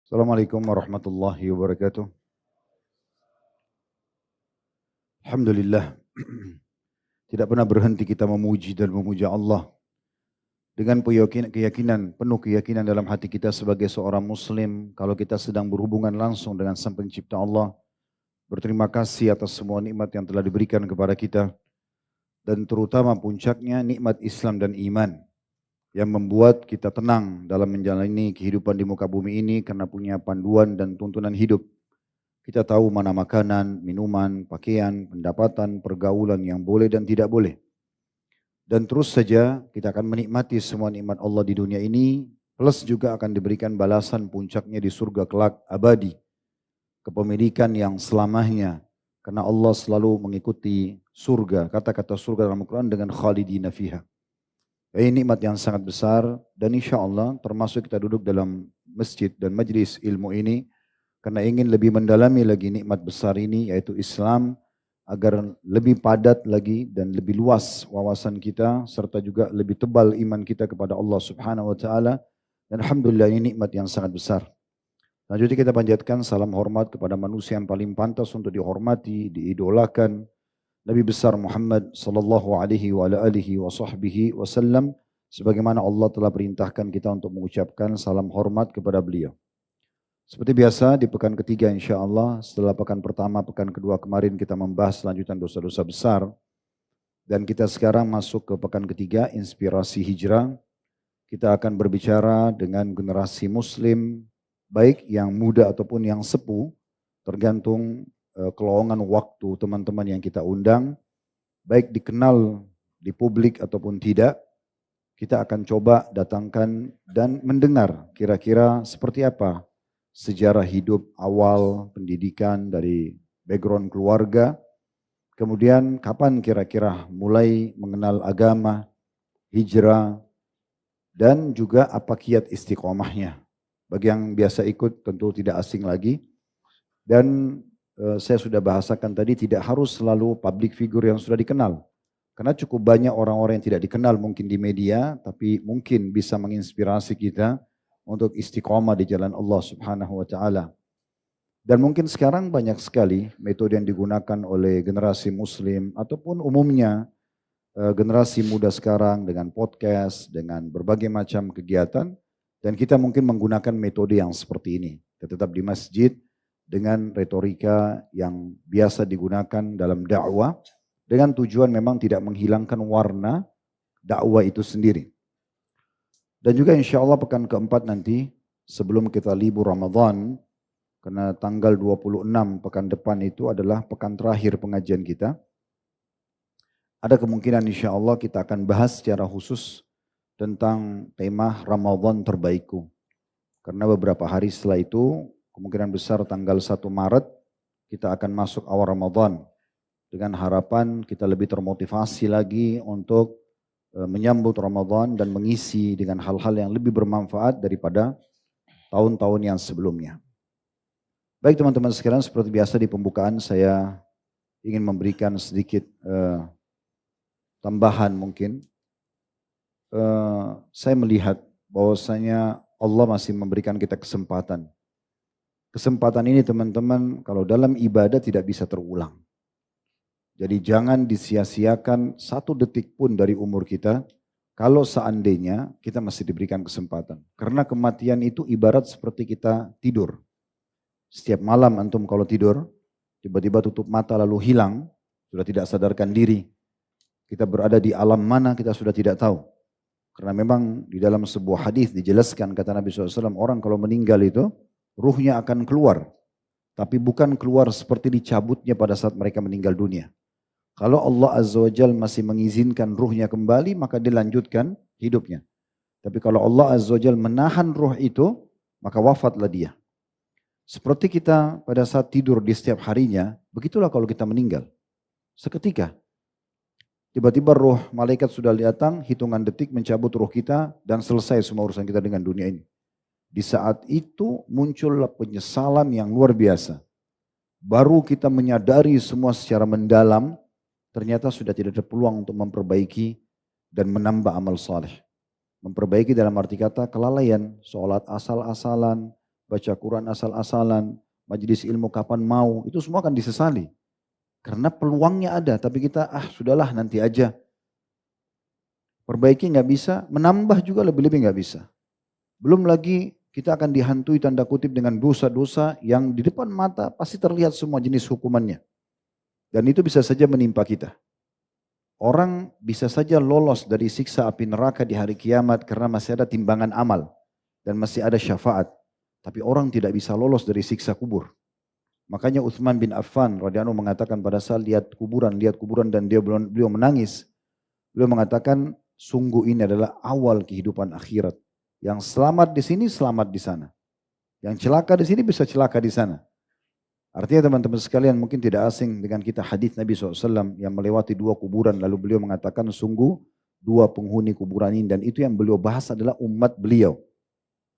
Assalamualaikum warahmatullahi wabarakatuh. Alhamdulillah, tidak pernah berhenti kita memuji dan memuja Allah dengan penuh keyakinan dalam hati kita sebagai seorang muslim kalau kita sedang berhubungan langsung dengan Sang Pencipta Allah. Berterima kasih atas semua nikmat yang telah diberikan kepada kita dan terutama puncaknya nikmat Islam dan iman yang membuat kita tenang dalam menjalani kehidupan di muka bumi ini karena punya panduan dan tuntunan hidup. Kita tahu mana makanan, minuman, pakaian, pendapatan, pergaulan yang boleh dan tidak boleh. Dan terus saja kita akan menikmati semua nikmat Allah di dunia ini, plus juga akan diberikan balasan puncaknya di surga kelak abadi. Kepemilikan yang selamanya, karena Allah selalu mengikuti surga, kata-kata surga dalam Al-Quran dengan khalidina fiha. Ini nikmat yang sangat besar dan insya Allah termasuk kita duduk dalam masjid dan majlis ilmu ini, karena ingin lebih mendalami lagi nikmat besar ini yaitu Islam agar lebih padat lagi dan lebih luas wawasan kita serta juga lebih tebal iman kita kepada Allah Subhanahu wa taala dan alhamdulillah ini nikmat yang sangat besar. Selanjutnya kita panjatkan salam hormat kepada manusia yang paling pantas untuk dihormati, diidolakan, Nabi besar Muhammad sallallahu alaihi wa alihi wa sahbihi wasallam sebagaimana Allah telah perintahkan kita untuk mengucapkan salam hormat kepada beliau. Seperti biasa di pekan ketiga insya Allah setelah pekan pertama, pekan kedua kemarin kita membahas lanjutan dosa-dosa besar. Dan kita sekarang masuk ke pekan ketiga inspirasi hijrah. Kita akan berbicara dengan generasi muslim baik yang muda ataupun yang sepuh. Tergantung kelowongan waktu teman-teman yang kita undang. Baik dikenal di publik ataupun tidak. Kita akan coba datangkan dan mendengar kira-kira seperti apa sejarah hidup awal pendidikan dari background keluarga, kemudian kapan kira-kira mulai mengenal agama, hijrah, dan juga apa kiat istiqomahnya. Bagi yang biasa ikut tentu tidak asing lagi, dan saya sudah bahasakan tadi tidak harus selalu public figure yang sudah dikenal. Karena cukup banyak orang-orang yang tidak dikenal mungkin di media, tapi mungkin bisa menginspirasi kita untuk istiqomah di jalan Allah Subhanahu wa taala. Dan mungkin sekarang banyak sekali metode yang digunakan oleh generasi muslim ataupun umumnya generasi muda sekarang dengan podcast, dengan berbagai macam kegiatan dan kita mungkin menggunakan metode yang seperti ini. Kita tetap di masjid dengan retorika yang biasa digunakan dalam dakwah dengan tujuan memang tidak menghilangkan warna dakwah itu sendiri. Dan juga insya Allah pekan keempat nanti sebelum kita libur Ramadan, karena tanggal 26 pekan depan itu adalah pekan terakhir pengajian kita. Ada kemungkinan insya Allah kita akan bahas secara khusus tentang tema Ramadan terbaikku. Karena beberapa hari setelah itu kemungkinan besar tanggal 1 Maret kita akan masuk awal Ramadan. Dengan harapan kita lebih termotivasi lagi untuk menyambut Ramadan dan mengisi dengan hal-hal yang lebih bermanfaat daripada tahun-tahun yang sebelumnya. Baik teman-teman sekalian, seperti biasa di pembukaan saya ingin memberikan sedikit tambahan mungkin. Saya melihat bahwasanya Allah masih memberikan kita kesempatan. Kesempatan ini teman-teman kalau dalam ibadah tidak bisa terulang. Jadi jangan disia-siakan satu detik pun dari umur kita kalau seandainya kita masih diberikan kesempatan. Karena kematian itu ibarat seperti kita tidur. Setiap malam antum kalau tidur, tiba-tiba tutup mata lalu hilang, sudah tidak sadarkan diri. Kita berada di alam mana kita sudah tidak tahu. Karena memang di dalam sebuah hadis dijelaskan kata Nabi SAW, orang kalau meninggal itu ruhnya akan keluar. Tapi bukan keluar seperti dicabutnya pada saat mereka meninggal dunia. Kalau Allah Azza wa Jal masih mengizinkan ruhnya kembali, maka dilanjutkan hidupnya. Tapi kalau Allah Azza wa Jal menahan ruh itu, maka wafatlah dia. Seperti kita pada saat tidur di setiap harinya, begitulah kalau kita meninggal. Seketika. Tiba-tiba ruh malaikat sudah datang, hitungan detik mencabut ruh kita, dan selesai semua urusan kita dengan dunia ini. Di saat itu muncullah penyesalan yang luar biasa. Baru kita menyadari semua secara mendalam, ternyata sudah tidak ada peluang untuk memperbaiki dan menambah amal saleh. Memperbaiki dalam arti kata kelalaian, sholat asal-asalan, baca Quran asal-asalan, majelis ilmu kapan mau, itu semua akan disesali. Karena peluangnya ada, tapi kita sudahlah nanti aja. Perbaiki nggak bisa, menambah juga lebih-lebih nggak bisa. Belum lagi kita akan dihantui tanda kutip dengan dosa-dosa yang di depan mata pasti terlihat semua jenis hukumannya. Dan itu bisa saja menimpa kita. Orang bisa saja lolos dari siksa api neraka di hari kiamat karena masih ada timbangan amal dan masih ada syafaat. Tapi orang tidak bisa lolos dari siksa kubur. Makanya Utsman bin Affan radhiyallahu anhu mengatakan pada saat lihat kuburan dan beliau menangis. Beliau mengatakan sungguh ini adalah awal kehidupan akhirat. Yang selamat di sini selamat di sana. Yang celaka di sini bisa celaka di sana. Artinya teman-teman sekalian mungkin tidak asing dengan kita hadis Nabi SAW yang melewati 2 kuburan. Lalu beliau mengatakan sungguh 2 penghuni kuburan ini. Dan itu yang beliau bahas adalah umat beliau.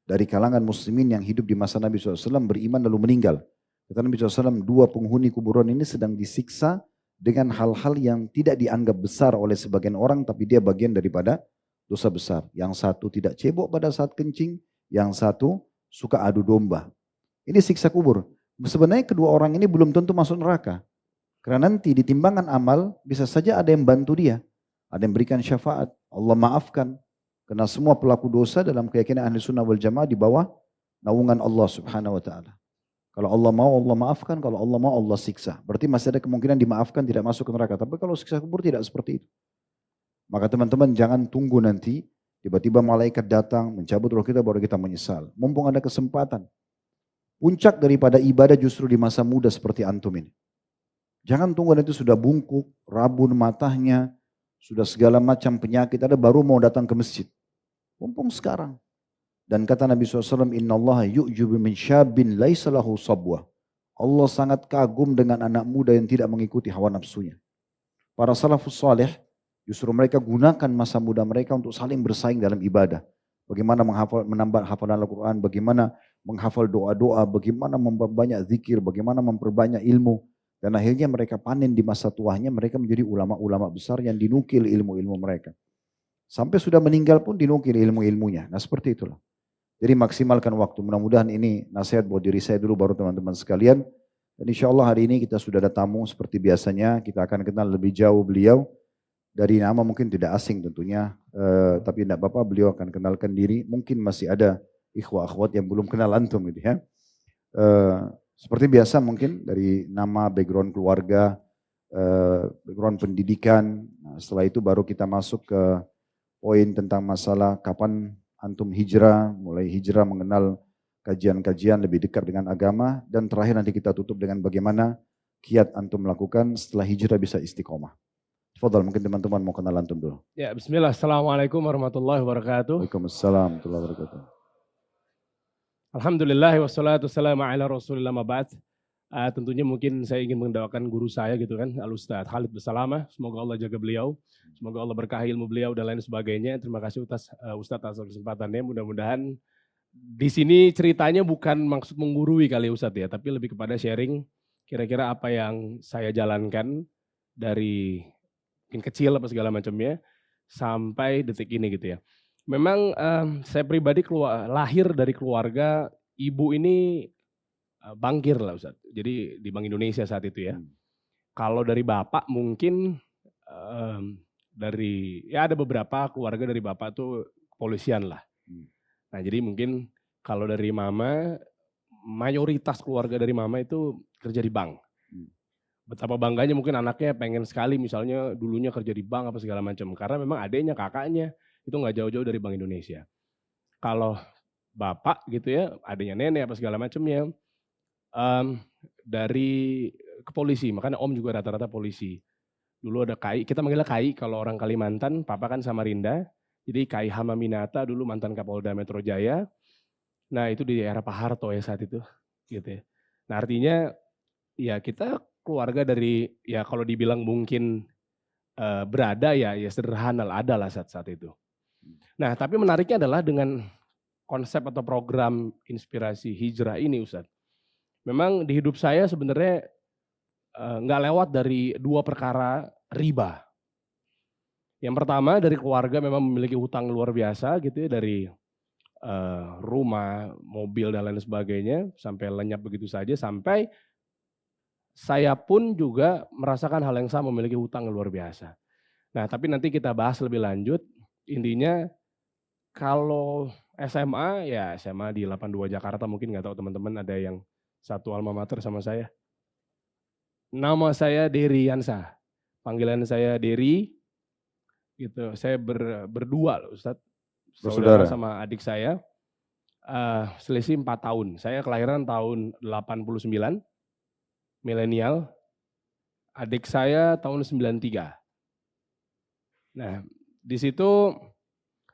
Dari kalangan muslimin yang hidup di masa Nabi SAW beriman lalu meninggal. Kata Nabi SAW 2 penghuni kuburan ini sedang disiksa dengan hal-hal yang tidak dianggap besar oleh sebagian orang. Tapi dia bagian daripada dosa besar. Yang satu tidak cebok pada saat kencing. Yang satu suka adu domba. Ini siksa kubur. Sebenarnya kedua orang ini belum tentu masuk neraka. Karena nanti di timbangan amal bisa saja ada yang bantu dia. Ada yang berikan syafaat. Allah maafkan. Karena semua pelaku dosa dalam keyakinan ahli sunnah wal jamaah di bawah naungan Allah subhanahu wa ta'ala. Kalau Allah mau Allah maafkan, kalau Allah mau Allah siksa. Berarti masih ada kemungkinan dimaafkan tidak masuk ke neraka. Tapi kalau siksa kubur tidak seperti itu. Maka teman-teman jangan tunggu nanti tiba-tiba malaikat datang mencabut roh kita baru kita menyesal. Mumpung ada kesempatan. Puncak daripada ibadah justru di masa muda seperti antum ini. Jangan tunggu nanti sudah bungkuk, rabun matanya, sudah segala macam penyakit ada baru mau datang ke masjid. Mumpung sekarang. Dan kata Nabi SAW, Inna Allah yu'jubu min syabin laisa lahu sabwah. Allah sangat kagum dengan anak muda yang tidak mengikuti hawa nafsunya. Para salafus salih justru mereka gunakan masa muda mereka untuk saling bersaing dalam ibadah. Bagaimana menambah hafalan Al-Quran, bagaimana menghafal doa-doa, bagaimana memperbanyak zikir, bagaimana memperbanyak ilmu. Dan akhirnya mereka panen di masa tuanya, mereka menjadi ulama-ulama besar yang dinukil ilmu-ilmu mereka. Sampai sudah meninggal pun dinukil ilmu-ilmunya. Nah seperti itulah. Jadi maksimalkan waktu. Mudah-mudahan ini nasihat buat diri saya dulu baru teman-teman sekalian. Dan insya Allah hari ini kita sudah ada tamu seperti biasanya. Kita akan kenal lebih jauh beliau. Dari nama mungkin tidak asing tentunya, tapi tidak apa-apa beliau akan kenalkan diri. Mungkin masih ada ikhwah akhwat yang belum kenal antum gitu ya. Seperti biasa mungkin dari nama, background keluarga, background pendidikan. Nah, setelah itu baru kita masuk ke poin tentang masalah kapan antum hijrah, mulai hijrah mengenal kajian-kajian lebih dekat dengan agama. Dan terakhir nanti kita tutup dengan bagaimana kiat antum melakukan setelah hijrah bisa istiqomah. Fadal, mungkin teman-teman mau kenal antum dulu. Ya, bismillah. Assalamualaikum warahmatullahi wabarakatuh. Waalaikumsalam warahmatullahi wabarakatuh. Alhamdulillah wassalatu wassalamu ala rasulillah mabad. Tentunya mungkin saya ingin mendoakan guru saya gitu kan, Al-Ustaz Khalid Bersalamah. Semoga Allah jaga beliau. Semoga Allah berkahi ilmu beliau dan lain sebagainya. Terima kasih Ustaz atas kesempatannya. Mudah-mudahan di sini ceritanya bukan maksud menggurui kali Ustaz ya, tapi lebih kepada sharing kira-kira apa yang saya jalankan dari mungkin kecil apa segala macamnya sampai detik ini gitu ya. Memang saya pribadi lahir dari keluarga ibu ini bankir lah Ustaz. Jadi di Bank Indonesia saat itu ya. Kalau dari bapak mungkin dari ya ada beberapa keluarga dari bapak tuh kepolisian lah. Nah jadi mungkin kalau dari mama mayoritas keluarga dari mama itu kerja di bank. Betapa bangganya mungkin anaknya pengen sekali misalnya dulunya kerja di bank apa segala macam. Karena memang adiknya, kakaknya itu nggak jauh-jauh dari Bank Indonesia. Kalau bapak gitu ya, adiknya nenek apa segala macamnya dari kepolisi. Makanya om juga rata-rata polisi. Dulu ada KAI, kita manggilnya KAI kalau orang Kalimantan, papa kan Samarinda. Jadi KAI Hamaminata dulu mantan Kapolda Metro Jaya. Nah itu di era Pak Harto ya saat itu. Gitu ya. Nah artinya ya kita keluarga dari ya kalau dibilang mungkin berada ya sederhana lah, ada lah saat itu. Nah tapi menariknya adalah dengan konsep atau program inspirasi hijrah ini Ustadz. Memang di hidup saya sebenarnya nggak lewat dari 2 perkara riba. Yang pertama dari keluarga memang memiliki hutang luar biasa gitu ya dari rumah, mobil dan lain sebagainya sampai lenyap begitu saja, sampai saya pun juga merasakan hal yang sama, memiliki hutang yang luar biasa. Nah, tapi nanti kita bahas lebih lanjut. Intinya kalau SMA, ya SMA di 82 Jakarta, mungkin nggak tahu teman-teman ada yang satu alma mater sama saya. Nama saya Dery Yansa, panggilan saya Dery, gitu. Saya berdua loh Ustadz, saudara sama adik saya, selisih 4 tahun. Saya kelahiran tahun 89, milenial, adik saya tahun 93. Nah, di situ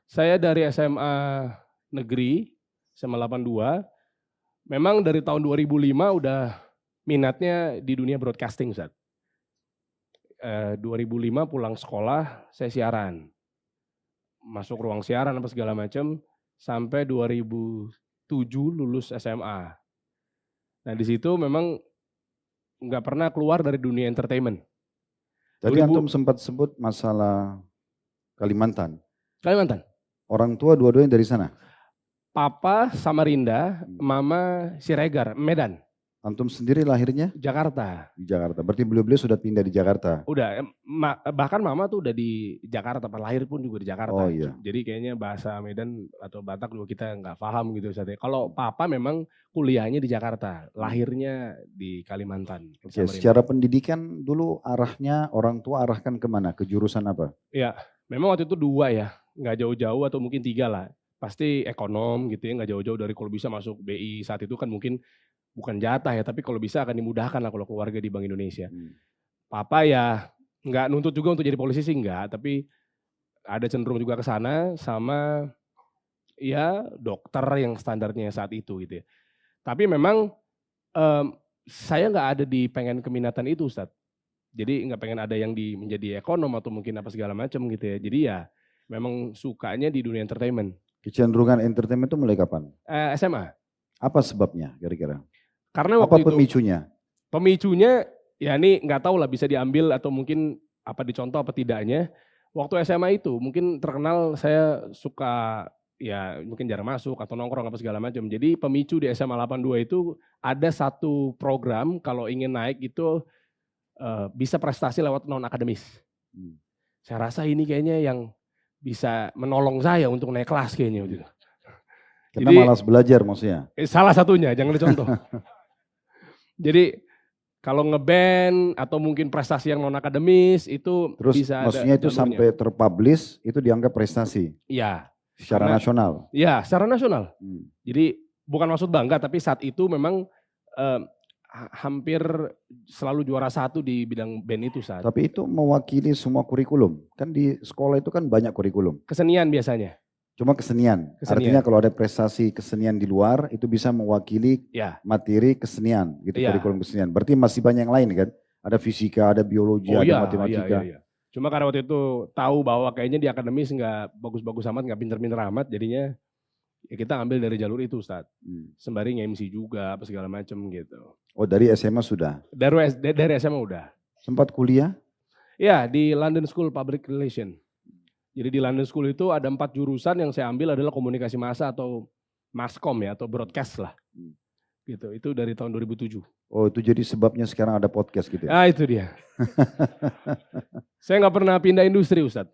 saya dari SMA negeri, SMA 82, memang dari tahun 2005 udah minatnya di dunia broadcasting, Ustaz. 2005 pulang sekolah, saya siaran. Masuk ruang siaran apa segala macam, sampai 2007 lulus SMA. Nah, di situ memang nggak pernah keluar dari dunia entertainment. Tadi antum sempat sebut masalah Kalimantan. Kalimantan. Orang tua dua-duanya dari sana? Papa Samarinda, Mama Siregar, Medan. Antum sendiri lahirnya? Jakarta. Di Jakarta. Berarti beliau-beliau sudah pindah di Jakarta? Udah, bahkan Mama tuh udah di Jakarta, lahir pun juga di Jakarta. Oh iya. Jadi kayaknya bahasa Medan atau Batak juga kita nggak paham gitu. Kalau Papa memang kuliahnya di Jakarta, lahirnya di Kalimantan. Oke, secara pendidikan dulu arahnya orang tua arahkan kemana? Ke jurusan apa? Ya, memang waktu itu 2 ya, nggak jauh-jauh atau mungkin 3 lah. Pasti ekonom gitu ya, nggak jauh-jauh dari kalau bisa masuk BI saat itu kan mungkin bukan jatah ya, tapi kalau bisa akan dimudahkan lah kalau keluarga di Bank Indonesia. Papa ya nggak nuntut juga untuk jadi polisi sih enggak, tapi ada cenderung juga ke sana sama ya dokter yang standarnya saat itu gitu ya. Tapi memang saya nggak ada di pengen keminatan itu Ustadz. Jadi nggak pengen ada yang menjadi ekonom atau mungkin apa segala macam gitu ya. Jadi ya memang sukanya di dunia entertainment. Kecenderungan entertainment itu mulai kapan? SMA. Apa sebabnya kira-kira? Karena apa pemicunya? Pemicunya ya ini nggak tahu lah, bisa diambil atau mungkin apa dicontoh apa tidaknya. Waktu SMA itu mungkin terkenal saya suka ya mungkin jarang masuk atau nongkrong apa segala macam. Jadi pemicu di SMA 82 itu ada satu program kalau ingin naik itu bisa prestasi lewat non akademis. Saya rasa ini kayaknya yang bisa menolong saya untuk naik kelas kayaknya. Karena malas belajar maksudnya? Salah satunya, jangan dicontoh. Jadi kalau ngeband atau mungkin prestasi yang non akademis itu terus bisa maksudnya ada itu sampai terpublish itu dianggap prestasi? Iya. Secara nasional? Iya, secara nasional. Jadi bukan maksud bangga, tapi saat itu memang hampir selalu juara 1 di bidang band itu saat. Tapi itu mewakili semua kurikulum? Kan di sekolah itu kan banyak kurikulum. Kesenian biasanya. Cuma kesenian. Artinya kalau ada prestasi kesenian di luar itu bisa mewakili materi kesenian gitu, kurikulum kesenian. Berarti masih banyak yang lain kan? Ada fisika, ada biologi, ada matematika. Iya. Cuma karena waktu itu tahu bahwa kayaknya di akademis nggak bagus-bagus amat, nggak pinter-pinter amat, jadinya ya kita ambil dari jalur itu Ustaz. Sembari nge-MC juga apa segala macam gitu. Oh dari SMA sudah? Dari SMA udah. Sempat kuliah? Ya di London School Public Relation. Jadi di London School itu ada 4 jurusan, yang saya ambil adalah komunikasi massa atau maskom ya, atau broadcast lah. Gitu, itu dari tahun 2007. Oh itu jadi sebabnya sekarang ada podcast gitu ya? Ah itu dia. Saya nggak pernah pindah industri Ustadz.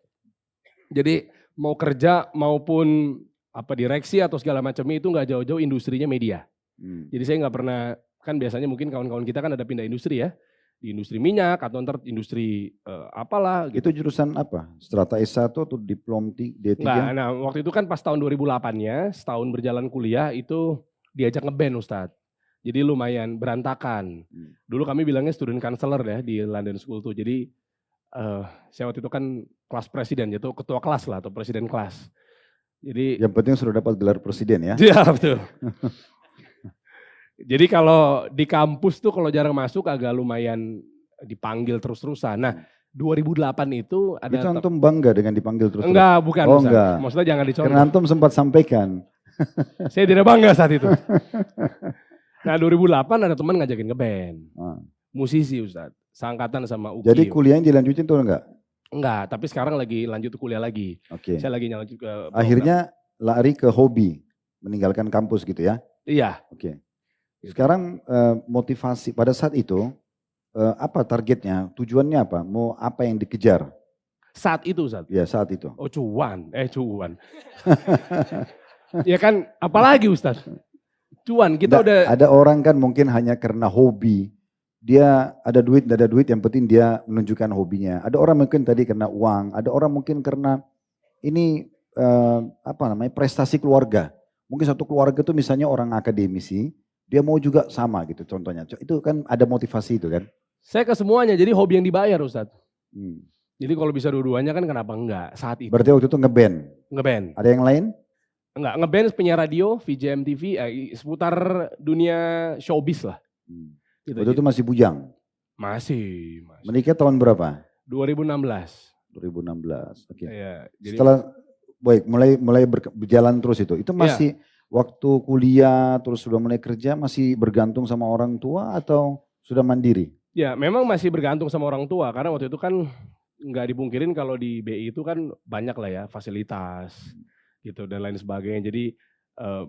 Jadi mau kerja maupun apa direksi atau segala macam itu nggak jauh-jauh industrinya media. Jadi saya nggak pernah, kan biasanya mungkin kawan-kawan kita kan ada pindah industri ya. Di industri minyak atau ntar industri apalah. Gitu. Itu jurusan apa? Strata S1 atau diplom D3? Nah waktu itu kan pas tahun 2008-nya, setahun berjalan kuliah itu diajak ngeband Ustadz. Jadi lumayan berantakan. Dulu kami bilangnya student counselor ya di London School tuh. Jadi saya waktu itu kan kelas presiden, yaitu ketua kelas lah atau presiden kelas. Jadi yang penting sudah dapat gelar presiden ya? Iya betul. Jadi kalau di kampus tuh kalau jarang masuk agak lumayan dipanggil terus-terusan. Nah 2008 itu ada... Itu antum bangga dengan dipanggil terus-terusan? Enggak, bukan. Oh enggak. Maksudnya jangan dicontoh. Karena antum sempat sampaikan. Saya tidak bangga saat itu. Nah 2008 ada teman ngajakin ngeband. Musisi Ustadz, seangkatan sama Uki. Jadi kuliahnya dilanjutin tuh enggak? Enggak, tapi sekarang lagi lanjut kuliah lagi. Oke. Saya lagi lanjut ke... Akhirnya lari ke hobi? meninggalkan kampus gitu ya? Iya. Oke. Sekarang motivasi pada saat itu, apa targetnya, tujuannya apa, mau apa yang dikejar? Saat itu Ustaz. Ya saat itu. Oh cuan. Ya kan apalagi Ustaz? Cuan, kita udah. Ada orang kan mungkin hanya karena hobi. Dia ada duit, tidak ada duit, yang penting dia menunjukkan hobinya. Ada orang mungkin tadi karena uang, ada orang mungkin karena ini prestasi keluarga. Mungkin satu keluarga itu misalnya orang akademisi, dia mau juga sama gitu contohnya. Itu kan ada motivasi itu kan. Saya ke semuanya, jadi hobi yang dibayar Ustadz. Hmm. Jadi kalau bisa dua-duanya kan kenapa enggak saat itu. Berarti waktu itu ngeband? Ngeband. Ada yang lain? Enggak, ngeband penyiar radio, VJ MTV, seputar dunia showbiz lah. Gitu. Waktu itu masih bujang? Masih. Menikah tahun berapa? 2016. 2016, oke. Ya, jadi, setelah, mulai berjalan terus itu masih waktu kuliah terus sudah mulai kerja masih bergantung sama orang tua atau sudah mandiri? Ya memang masih bergantung sama orang tua karena waktu itu kan nggak dipungkirin kalau di BI itu kan banyak lah ya fasilitas gitu dan lain sebagainya. Jadi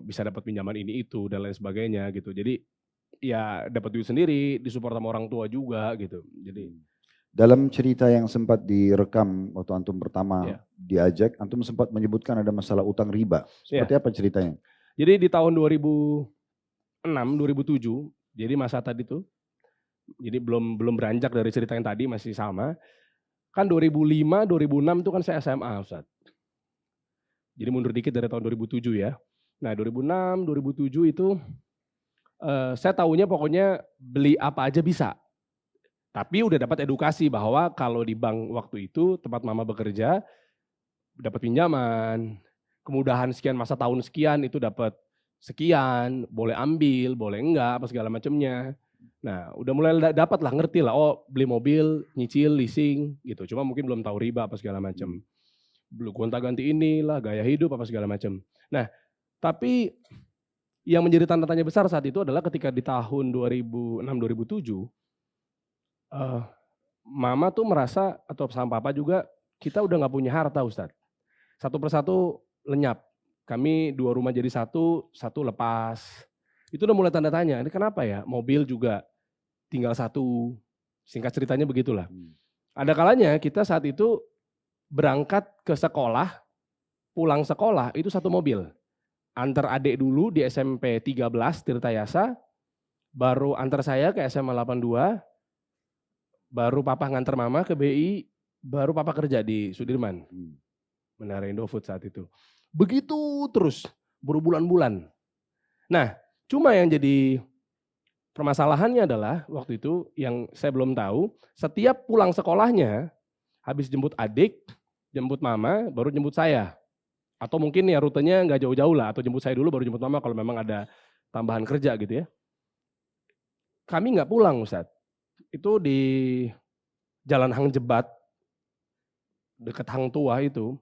bisa dapat pinjaman ini itu dan lain sebagainya gitu. Jadi ya dapat duit sendiri, disupport sama orang tua juga gitu. Jadi dalam cerita yang sempat direkam waktu antum pertama diajak, antum sempat menyebutkan ada masalah utang riba. Seperti apa ceritanya? Jadi di tahun 2006, 2007, jadi masa tadi tuh, jadi belum beranjak dari cerita yang tadi masih sama. Kan 2005, 2006 itu kan saya SMA Ustaz. Jadi mundur dikit dari tahun 2007 ya. Nah 2006, 2007 itu saya tahunya pokoknya beli apa aja bisa. Tapi udah dapat edukasi bahwa kalau di bank waktu itu tempat mama bekerja dapat pinjaman, kemudahan sekian masa tahun sekian itu dapat sekian, boleh ambil, boleh enggak, apa segala macamnya. Nah udah mulai dapat lah, ngerti lah, oh beli mobil, nyicil, leasing gitu. Cuma mungkin belum tahu riba apa segala macam. Belum gonta-ganti inilah, gaya hidup apa segala macam. Nah tapi yang menjadi tanda tanya besar saat itu adalah ketika di tahun 2006-2007, mama tuh merasa atau sama papa juga kita udah nggak punya harta Ustadz. Satu persatu lenyap. Kami 2 rumah jadi satu lepas. Itu udah mulai tanda tanya, ini kenapa ya? Mobil juga tinggal 1. Singkat ceritanya begitulah. Ada kalanya kita saat itu berangkat ke sekolah, pulang sekolah itu 1 mobil. Antar adik dulu di SMP 13 Tirtayasa, baru antar saya ke SMA 82, baru papa ngantar mama ke BI, baru papa kerja di Sudirman. Menara Indofood saat itu. Begitu terus berbulan-bulan. Nah, cuma yang jadi permasalahannya adalah waktu itu yang saya belum tahu, setiap pulang sekolahnya habis jemput adik, jemput mama, baru jemput saya. Atau mungkin ya rutenya nggak jauh-jauh lah, atau jemput saya dulu baru jemput mama kalau memang ada tambahan kerja gitu ya. Kami nggak pulang Ustadz. Itu di Jalan Hang Jebat, dekat Hang Tua itu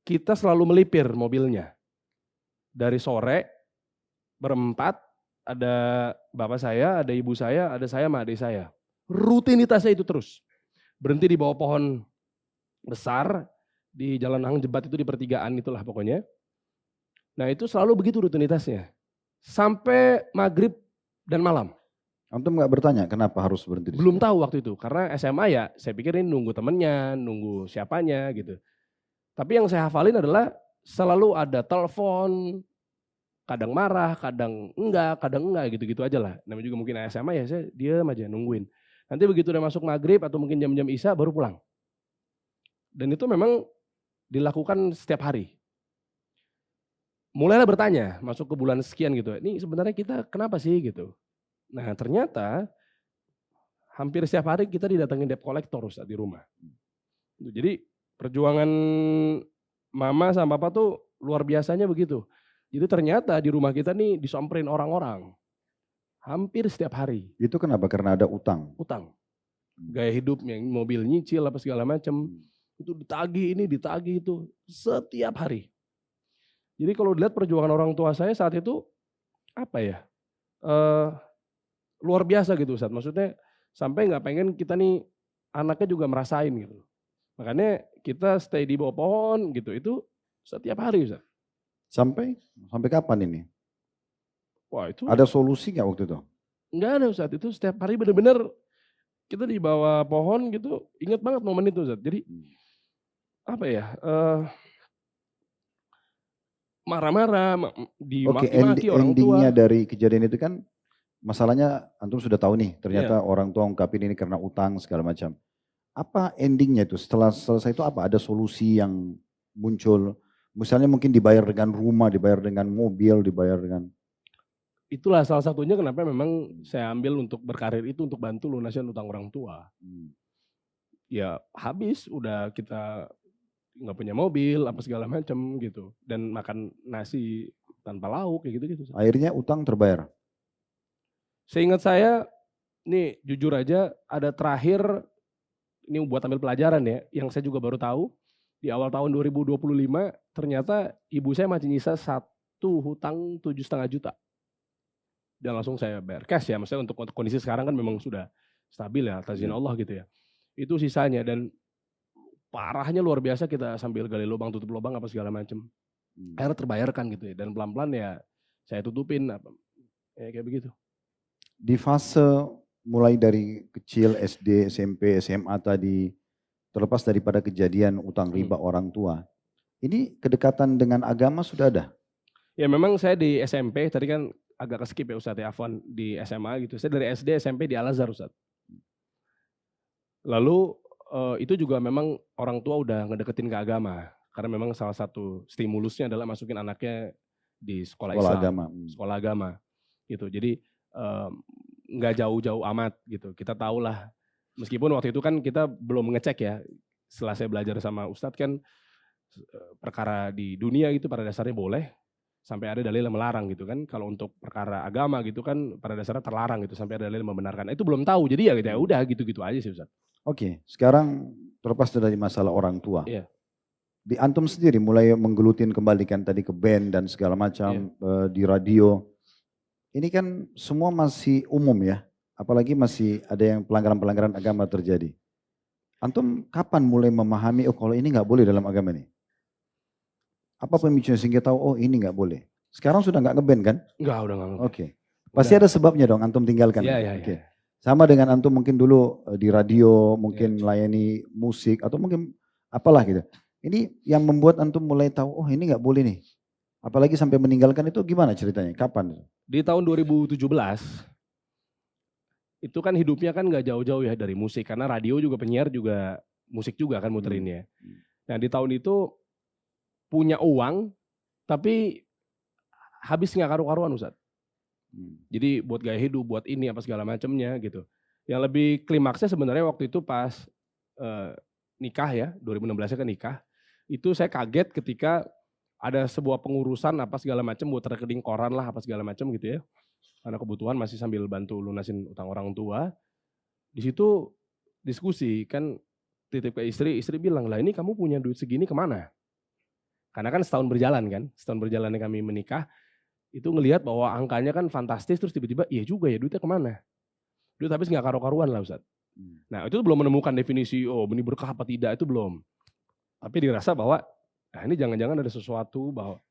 kita selalu melipir mobilnya. Dari sore, berempat, ada bapak saya, ada ibu saya, ada saya sama adik saya. Rutinitasnya itu terus. Berhenti di bawah pohon besar, di Jalan Hang Jebat itu di pertigaan itulah pokoknya. Nah itu selalu begitu rutinitasnya. Sampai maghrib dan malam. Antum nggak bertanya kenapa harus berhenti di Belum tahu waktu itu. Karena SMA ya saya pikir ini nunggu temennya, nunggu siapanya gitu. Tapi yang saya hafalin adalah selalu ada telepon, kadang marah, kadang enggak gitu-gitu aja lah. Namanya juga mungkin SMA ya saya diam aja nungguin. Nanti begitu udah masuk maghrib atau mungkin jam-jam isya baru pulang. Dan itu memang dilakukan setiap hari. Mulailah bertanya, masuk ke bulan sekian gitu. Ini sebenarnya kita kenapa sih gitu. Nah ternyata hampir setiap hari kita didatengin debt collector Ustaz di rumah. Jadi perjuangan mama sama papa tuh luar biasanya begitu. Jadi ternyata di rumah kita nih disamperin orang-orang. Hampir setiap hari. Itu kenapa? Karena ada utang? Utang. Gaya hidupnya, mobil nyicil apa segala macam. Itu ditagih ini, ditagih itu. Setiap hari. Jadi kalau dilihat perjuangan orang tua saya saat itu, apa ya, luar biasa gitu Ustaz. Maksudnya sampai nggak pengen kita nih anaknya juga merasain gitu. Makanya kita stay di bawah pohon gitu, itu setiap hari Ustaz. Sampai kapan ini? Wah itu Ada solusi nggak waktu itu? nggak ada Ustaz, itu setiap hari bener-bener kita di bawah pohon gitu, inget banget momen itu Ustaz. Jadi apa ya, marah-marah, Oke, dimaki-maki orang endingnya tua. dari kejadian itu kan masalahnya antum sudah tahu nih, Iya, ternyata orang tua ungkapin ini karena utang segala macam. Apa endingnya itu? Setelah selesai itu apa? Ada solusi yang muncul? Misalnya mungkin dibayar dengan rumah, dibayar dengan mobil, dibayar dengan... itulah salah satunya kenapa memang saya ambil untuk berkarir itu untuk bantu lunasin utang orang tua. Ya habis, udah kita nggak punya mobil, apa segala macam gitu. Dan makan nasi tanpa lauk, kayak gitu-gitu. Akhirnya utang terbayar. Seingat saya, nih jujur aja, ada terakhir, ini buat ambil pelajaran ya, yang saya juga baru tahu, di awal tahun 2025, ternyata ibu saya masih nyisa satu hutang 7,5 juta. Dan langsung saya bayar cash ya, maksudnya untuk kondisi sekarang kan memang sudah stabil ya, atas izin Allah gitu ya. Itu sisanya, dan parahnya luar biasa, kita sambil gali lubang tutup lubang apa segala macam. Akhirnya terbayarkan gitu ya, dan pelan-pelan ya saya tutupin apa ya, kayak begitu. Di fase mulai dari kecil SD, SMP, SMA tadi, terlepas daripada kejadian utang riba orang tua, ini kedekatan dengan agama sudah ada? Ya memang saya di SMP, tadi kan agak keskip ya Ustadz ya, Afwan, di SMA gitu. Saya dari SD, SMP di Al-Azhar Ustadz. Lalu itu juga memang orang tua udah ngedeketin ke agama. Karena memang salah satu stimulusnya adalah masukin anaknya di sekolah Islam, agama. Sekolah agama gitu. Jadi nggak jauh-jauh amat gitu. Kita tahulah, meskipun waktu itu kan kita belum ngecek ya. Setelah saya belajar sama Ustadz kan, perkara di dunia itu pada dasarnya boleh, sampai ada dalil yang melarang gitu kan. Kalau untuk perkara agama gitu kan pada dasarnya terlarang gitu, sampai ada dalil yang membenarkan. Itu belum tahu, jadi ya udah gitu-gitu aja sih Ustaz. Oke, sekarang terlepas dari masalah orang tua. Iya. Di antum sendiri mulai menggelutin kembali kan tadi ke band dan segala macam, di radio. Ini kan semua masih umum ya, apalagi masih ada yang pelanggaran-pelanggaran agama terjadi. Antum kapan mulai memahami, oh kalau ini nggak boleh dalam agama nih? Apa pemicunya sehingga tahu, oh ini nggak boleh. Sekarang sudah nggak ngeband kan? Enggak, udah nggak. Oke. Pasti ada sebabnya dong antum tinggalkan. Iya. Oke. Sama dengan antum mungkin dulu di radio, mungkin melayani musik, atau mungkin apalah gitu. Ini yang membuat antum mulai tahu, oh ini nggak boleh nih. Apalagi sampai meninggalkan itu gimana ceritanya? Kapan? Di tahun 2017, itu kan hidupnya kan nggak jauh-jauh ya dari musik. Karena radio juga, penyiar juga musik juga kan muterinnya. Nah di tahun itu punya uang, tapi habis nggak karu-karuan Ustaz. Jadi buat gaya hidup, buat ini apa segala macamnya gitu. Yang lebih klimaksnya sebenarnya waktu itu pas nikah ya, 2016 kan nikah. Itu saya kaget ketika ada sebuah pengurusan apa segala macam buat rekening koran lah apa segala macam gitu ya. Karena kebutuhan masih sambil bantu lunasin utang orang tua. Di situ diskusi kan, titip ke istri bilang, lah ini kamu punya duit segini kemana? Karena kan setahun berjalannya kami menikah, itu ngelihat bahwa angkanya kan fantastis, terus tiba-tiba iya juga ya duitnya kemana? Duit habis nggak karu-karuan lah Ustaz. Nah itu belum menemukan definisi, oh ini berkah apa tidak, itu belum. Tapi dirasa bahwa, nah ini jangan-jangan ada sesuatu bahwa,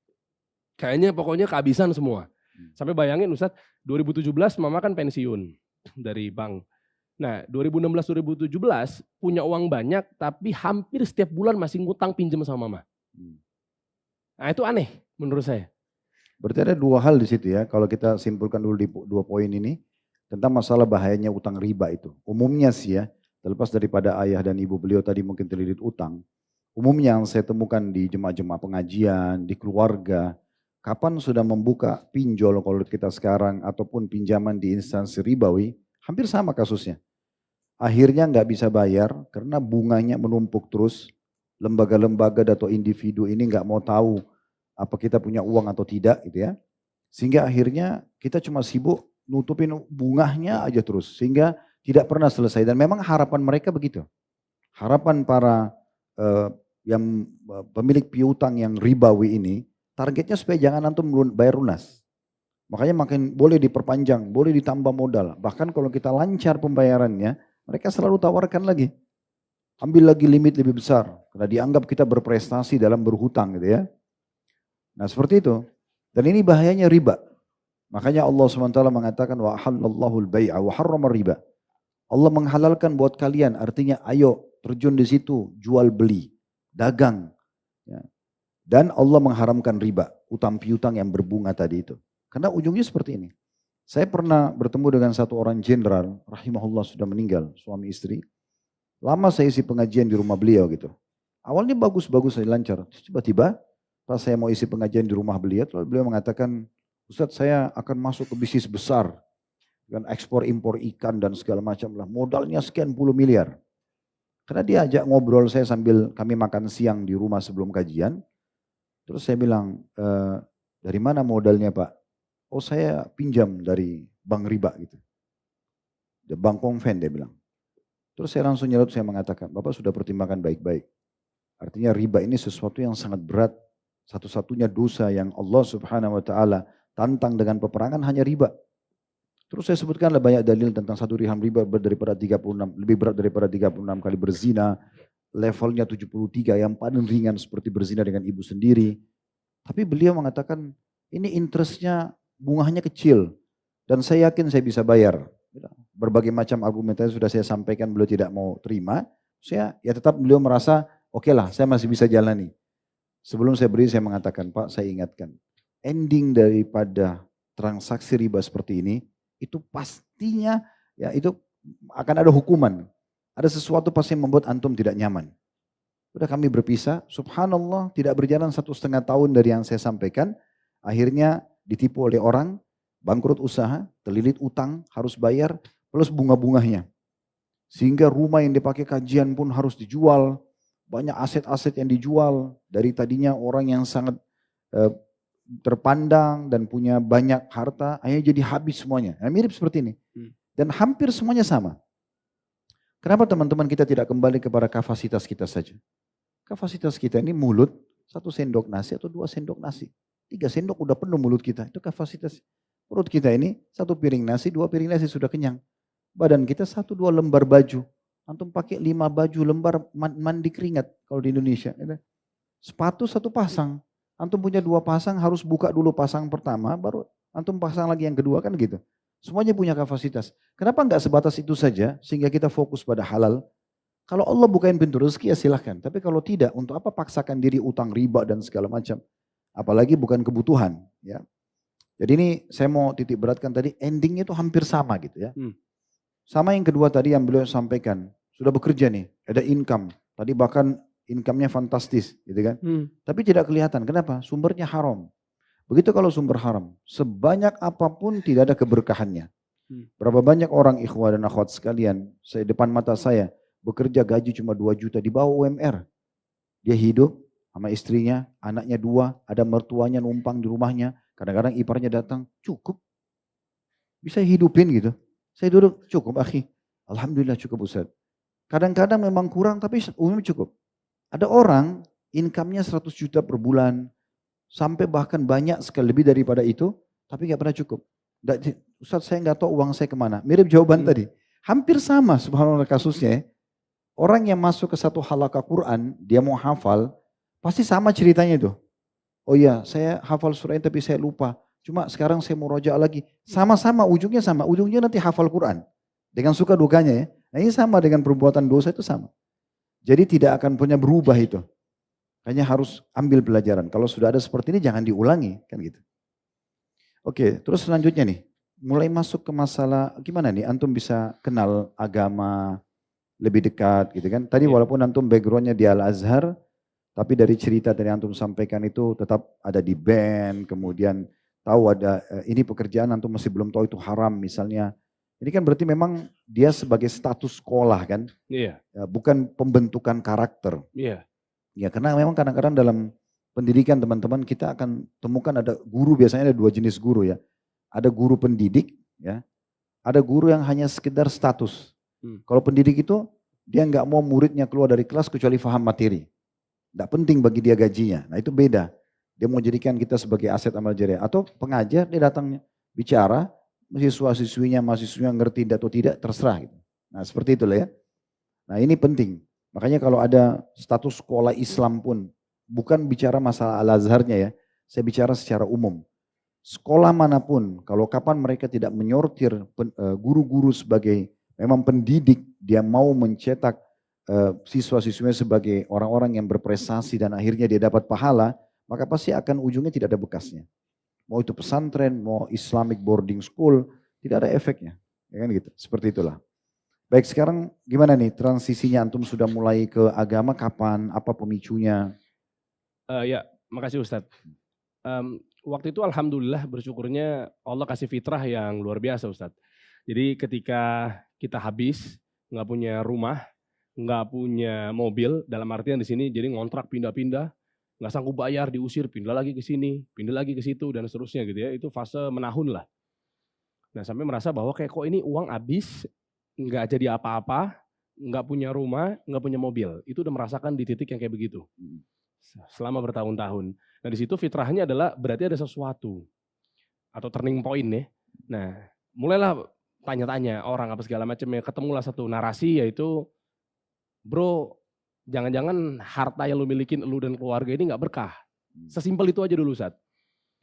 kayaknya pokoknya kehabisan semua. Sampai bayangin Ustaz, 2017 mama kan pensiun dari bank. Nah 2016-2017 punya uang banyak, tapi hampir setiap bulan masih ngutang pinjam sama mama. Nah itu aneh menurut saya. Berarti ada dua hal di situ ya, kalau kita simpulkan dulu di dua poin ini, tentang masalah bahayanya utang riba itu. Umumnya sih ya, terlepas daripada ayah dan ibu beliau tadi mungkin terlilit utang, umumnya yang saya temukan di jemaah-jemaah pengajian, di keluarga, kapan sudah membuka pinjol kalau kita sekarang, ataupun pinjaman di instansi ribawi, hampir sama kasusnya. Akhirnya nggak bisa bayar karena bunganya menumpuk terus, lembaga-lembaga atau individu ini nggak mau tahu apa kita punya uang atau tidak gitu ya. Sehingga akhirnya kita cuma sibuk nutupin bunganya aja terus. Sehingga tidak pernah selesai. Dan memang harapan mereka begitu. Harapan para yang pemilik piutang yang ribawi ini, targetnya supaya jangan antum bayar lunas. Makanya makin boleh diperpanjang, boleh ditambah modal. Bahkan kalau kita lancar pembayarannya, mereka selalu tawarkan lagi. Ambil lagi limit lebih besar. Karena dianggap kita berprestasi dalam berhutang gitu ya. Nah seperti itu. Dan ini bahayanya riba. Makanya Allah SWT mengatakan wa halallahu al-bai'a wa harrama riba. Allah menghalalkan buat kalian, artinya ayo terjun di situ, jual beli, dagang. Ya. Dan Allah mengharamkan riba, utang piutang yang berbunga tadi itu. Karena ujungnya seperti ini. Saya pernah bertemu dengan satu orang jenderal, rahimahullah sudah meninggal, suami istri. Lama saya isi pengajian di rumah beliau gitu. Awalnya bagus-bagus saya lancar. Tiba-tiba pas saya mau isi pengajian di rumah beliau, beliau mengatakan, Ustadz saya akan masuk ke bisnis besar. Dengan ekspor impor ikan dan segala macam lah. Modalnya sekian puluh miliar. Karena dia ajak ngobrol saya sambil kami makan siang di rumah sebelum kajian. Terus saya bilang, dari mana modalnya Pak? Oh saya pinjam dari bank riba gitu. Bank konven dia bilang. Terus saya langsung nyerut, saya mengatakan, Bapak sudah pertimbangkan baik-baik. Artinya riba ini sesuatu yang sangat berat. Satu-satunya dosa yang Allah Subhanahu wa ta'ala tantang dengan peperangan hanya riba. Terus saya sebutkanlah banyak dalil tentang 1 dirham riba daripada 36, lebih berat daripada 36 kali berzina. Levelnya 73 yang paling ringan seperti berzina dengan ibu sendiri. Tapi beliau mengatakan ini interestnya bunganya kecil. Dan saya yakin saya bisa bayar. Berbagai macam argumentasi sudah saya sampaikan, beliau tidak mau terima. Saya ya tetap beliau merasa oke lah saya masih bisa jalani. Sebelum saya beri saya mengatakan Pak saya ingatkan. Ending daripada transaksi riba seperti ini itu pastinya ya itu akan ada hukuman. Ada sesuatu pasti yang membuat antum tidak nyaman. Udah kami berpisah, subhanallah tidak berjalan 1,5 tahun dari yang saya sampaikan. Akhirnya ditipu oleh orang, bangkrut usaha, terlilit utang, harus bayar, plus bunga-bunganya. Sehingga rumah yang dipakai kajian pun harus dijual, banyak aset-aset yang dijual. Dari tadinya orang yang sangat terpandang dan punya banyak harta, akhirnya jadi habis semuanya. Nah, mirip seperti ini. Dan hampir semuanya sama. Kenapa teman-teman kita tidak kembali kepada kapasitas kita saja? Kapasitas kita ini mulut, 1 sendok nasi atau 2 sendok nasi. 3 sendok udah penuh mulut kita, itu kapasitas. Perut kita ini 1 piring nasi, 2 piring nasi sudah kenyang. Badan kita 1-2 lembar baju. Antum pakai 5 baju lembar mandi keringat kalau di Indonesia. Sepatu 1 pasang. Antum punya 2 pasang harus buka dulu pasang pertama baru antum pasang lagi yang kedua kan gitu. Semuanya punya kapasitas. Kenapa enggak sebatas itu saja sehingga kita fokus pada halal? Kalau Allah bukain pintu rezeki ya silahkan. Tapi kalau tidak untuk apa paksakan diri utang riba dan segala macam. Apalagi bukan kebutuhan. Ya. Jadi ini saya mau titik beratkan tadi endingnya itu hampir sama gitu ya. Sama yang kedua tadi yang beliau sampaikan. Sudah bekerja nih, ada income. Tadi bahkan income-nya fantastis gitu kan. Tapi tidak kelihatan. Kenapa? Sumbernya haram. Begitu kalau sumber haram. Sebanyak apapun tidak ada keberkahannya. Berapa banyak orang ikhwah dan akhwat sekalian. Saya depan mata saya. Bekerja gaji cuma 2 juta di bawah UMR. Dia hidup sama istrinya, anaknya 2. Ada mertuanya numpang di rumahnya. Kadang-kadang iparnya datang. Cukup. Bisa hidupin gitu. Saya duduk cukup akhi. Alhamdulillah cukup Ustaz. Kadang-kadang memang kurang tapi umumnya cukup. Ada orang income-nya 100 juta per bulan, sampai bahkan banyak sekali lebih daripada itu, tapi nggak pernah cukup. Ustaz saya nggak tahu uang saya kemana. Mirip jawaban tadi. Hampir sama subhanallah kasusnya. Orang yang masuk ke satu halaqah Quran, dia mau hafal, pasti sama ceritanya itu. Oh iya saya hafal surah ini tapi saya lupa. Cuma sekarang saya mau roja lagi. Sama-sama ujungnya sama. Ujungnya nanti hafal Quran. Dengan suka dukanya ya. Nah ini sama dengan perbuatan dosa itu sama. Jadi tidak akan punya berubah itu. Hanya harus ambil pelajaran. Kalau sudah ada seperti ini jangan diulangi. Kan gitu. Oke, terus selanjutnya nih. Mulai masuk ke masalah gimana nih antum bisa kenal agama lebih dekat gitu kan. Tadi walaupun antum backgroundnya di Al-Azhar. Tapi dari cerita dari antum sampaikan itu tetap ada di band. Kemudian tahu ada ini pekerjaan antum masih belum tahu itu haram misalnya. Ini kan berarti memang dia sebagai status sekolah kan. Iya. Ya, bukan pembentukan karakter. Iya. Ya karena memang kadang-kadang dalam pendidikan teman-teman kita akan temukan ada guru, biasanya ada 2 jenis guru ya. Ada guru pendidik ya. Ada guru yang hanya sekedar status. Kalau pendidik itu dia nggak mau muridnya keluar dari kelas kecuali faham materi. Nggak penting bagi dia gajinya. Nah itu beda. Dia mau jadikan kita sebagai aset amal jariah. Atau pengajar dia datang bicara. Mahasiswinya ngerti atau tidak terserah. Gitu. Nah seperti itulah ya. Nah ini penting. Makanya kalau ada status sekolah Islam pun bukan bicara masalah Al-Azharnya ya. Saya bicara secara umum. Sekolah manapun, kalau kapan mereka tidak menyortir guru-guru sebagai memang pendidik, dia mau mencetak siswa-siswanya sebagai orang-orang yang berprestasi dan akhirnya dia dapat pahala, maka pasti akan ujungnya tidak ada bekasnya. Mau itu pesantren, mau Islamic boarding school, tidak ada efeknya. Ya kan gitu, seperti itulah. Baik, sekarang gimana nih transisinya, antum sudah mulai ke agama kapan, apa pemicunya? Ya, makasih Ustadz. Waktu itu alhamdulillah bersyukurnya Allah kasih fitrah yang luar biasa Ustadz. Jadi ketika kita habis, nggak punya rumah, nggak punya mobil, dalam artian di sini jadi ngontrak pindah-pindah, nggak sanggup bayar, diusir, pindah lagi ke sini, pindah lagi ke situ dan seterusnya gitu ya. Itu fase menahun lah. Nah sampai merasa bahwa kayak kok ini uang habis, nggak jadi apa-apa, nggak punya rumah, nggak punya mobil. Itu udah merasakan di titik yang kayak begitu. Selama bertahun-tahun. Nah di situ fitrahnya adalah berarti ada sesuatu atau turning point ya. Nah mulailah tanya-tanya orang apa segala macamnya, ketemulah satu narasi yaitu, bro jangan-jangan harta yang lu milikin lu dan keluarga ini nggak berkah. Sesimpel itu aja dulu Ustadz.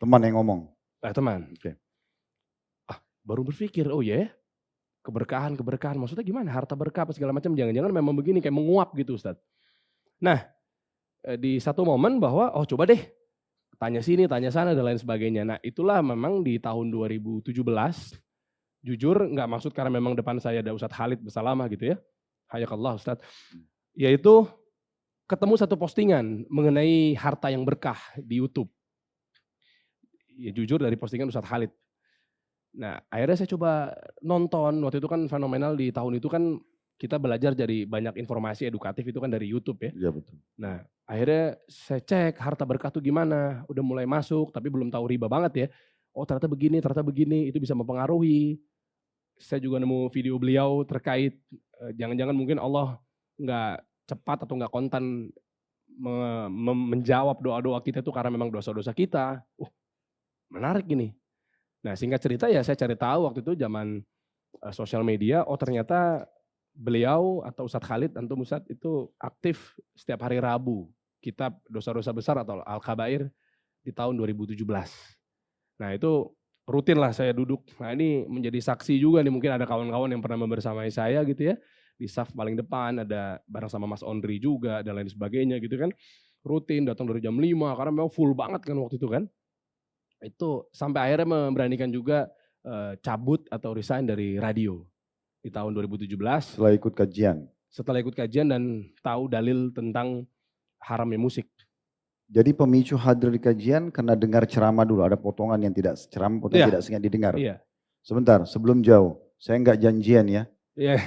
Teman yang ngomong? Teman. Oke. Baru berpikir, oh ya keberkahan, maksudnya gimana harta berkah apa segala macam, jangan-jangan memang begini kayak menguap gitu Ustadz. Nah di satu momen bahwa oh coba deh tanya sini, tanya sana dan lain sebagainya. Nah itulah memang di tahun 2017, jujur nggak maksud karena memang depan saya ada Ustadz Khalid Bersalamah gitu ya, hayakallah Ustadz, yaitu ketemu satu postingan mengenai harta yang berkah di YouTube. Ya jujur dari postingan Ustadz Khalid. Nah akhirnya saya coba nonton, waktu itu kan fenomenal di tahun itu kan kita belajar dari banyak informasi edukatif itu kan dari YouTube ya. Iya betul. Nah akhirnya saya cek harta berkah tuh gimana, udah mulai masuk tapi belum tahu riba banget ya. Oh ternyata begini, itu bisa mempengaruhi. Saya juga nemu video beliau terkait jangan-jangan mungkin Allah nggak cepat atau nggak kontan menjawab doa-doa kita itu karena memang dosa-dosa kita. Menarik gini. Nah singkat cerita ya saya cari tahu waktu itu zaman sosial media, oh ternyata beliau atau Ustadz Khalid, antum Ustadz itu aktif setiap hari Rabu, kitab dosa-dosa besar atau Al-Kabair di tahun 2017. Nah itu rutin lah saya duduk, nah ini menjadi saksi juga nih, mungkin ada kawan-kawan yang pernah membersamai saya gitu ya, di saf paling depan, ada bareng sama Mas Ondri juga dan lain sebagainya gitu kan, rutin datang dari jam 5 karena memang full banget kan waktu itu kan. Itu sampai akhirnya memberanikan juga cabut atau resign dari radio di tahun 2017. Setelah ikut kajian? Setelah ikut kajian dan tahu dalil tentang haramnya musik. Jadi pemicu hadir di kajian karena dengar ceramah dulu, ada potongan yang tidak ceramah, potongan tidak sengaja didengar. Iya. Sebentar, sebelum jauh, saya nggak janjian ya. Iya.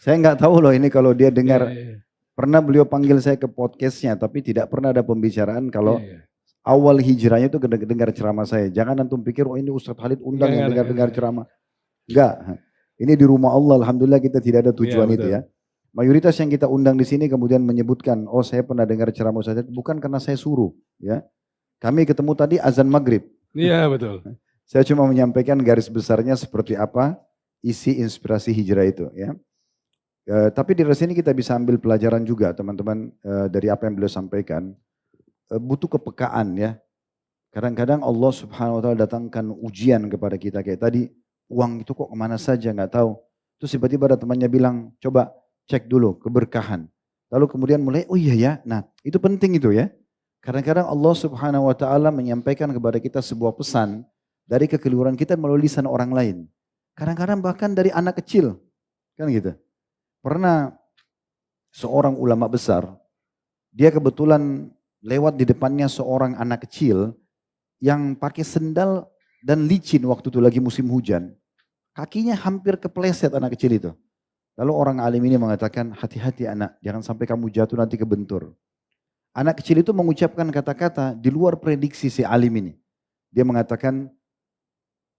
Saya nggak tahu loh ini kalau dia dengar. Pernah beliau panggil saya ke podcastnya, tapi tidak pernah ada pembicaraan kalau awal hijrahnya itu dengar ceramah saya. Jangan antum pikir, oh ini Ustadz Khalid undang yang dengar ceramah. Enggak, ini di rumah Allah, alhamdulillah kita tidak ada tujuan itu ya. Mayoritas yang kita undang di sini kemudian menyebutkan, oh saya pernah dengar ceramah Ustadz, bukan karena saya suruh ya. Kami ketemu tadi azan maghrib. Iya betul. Saya cuma menyampaikan garis besarnya seperti apa isi inspirasi hijrah itu ya. Tapi di sini kita bisa ambil pelajaran juga teman-teman dari apa yang beliau sampaikan. Butuh kepekaan ya. Kadang-kadang Allah Subhanahu wa taala datangkan ujian kepada kita kayak tadi. Uang itu kok kemana saja nggak tahu. Terus tiba-tiba ada temannya bilang, coba cek dulu keberkahan. Lalu kemudian mulai, oh iya ya, nah itu penting itu ya. Kadang-kadang Allah Subhanahu wa taala menyampaikan kepada kita sebuah pesan dari kekeliruan kita melalui lisan orang lain. Kadang-kadang bahkan dari anak kecil, kan gitu. Pernah seorang ulama besar, dia kebetulan lewat di depannya seorang anak kecil yang pakai sendal dan licin waktu itu lagi musim hujan. Kakinya hampir kepleset anak kecil itu. Lalu orang alim ini mengatakan, hati-hati anak, jangan sampai kamu jatuh nanti kebentur. Anak kecil itu mengucapkan kata-kata di luar prediksi si alim ini. Dia mengatakan,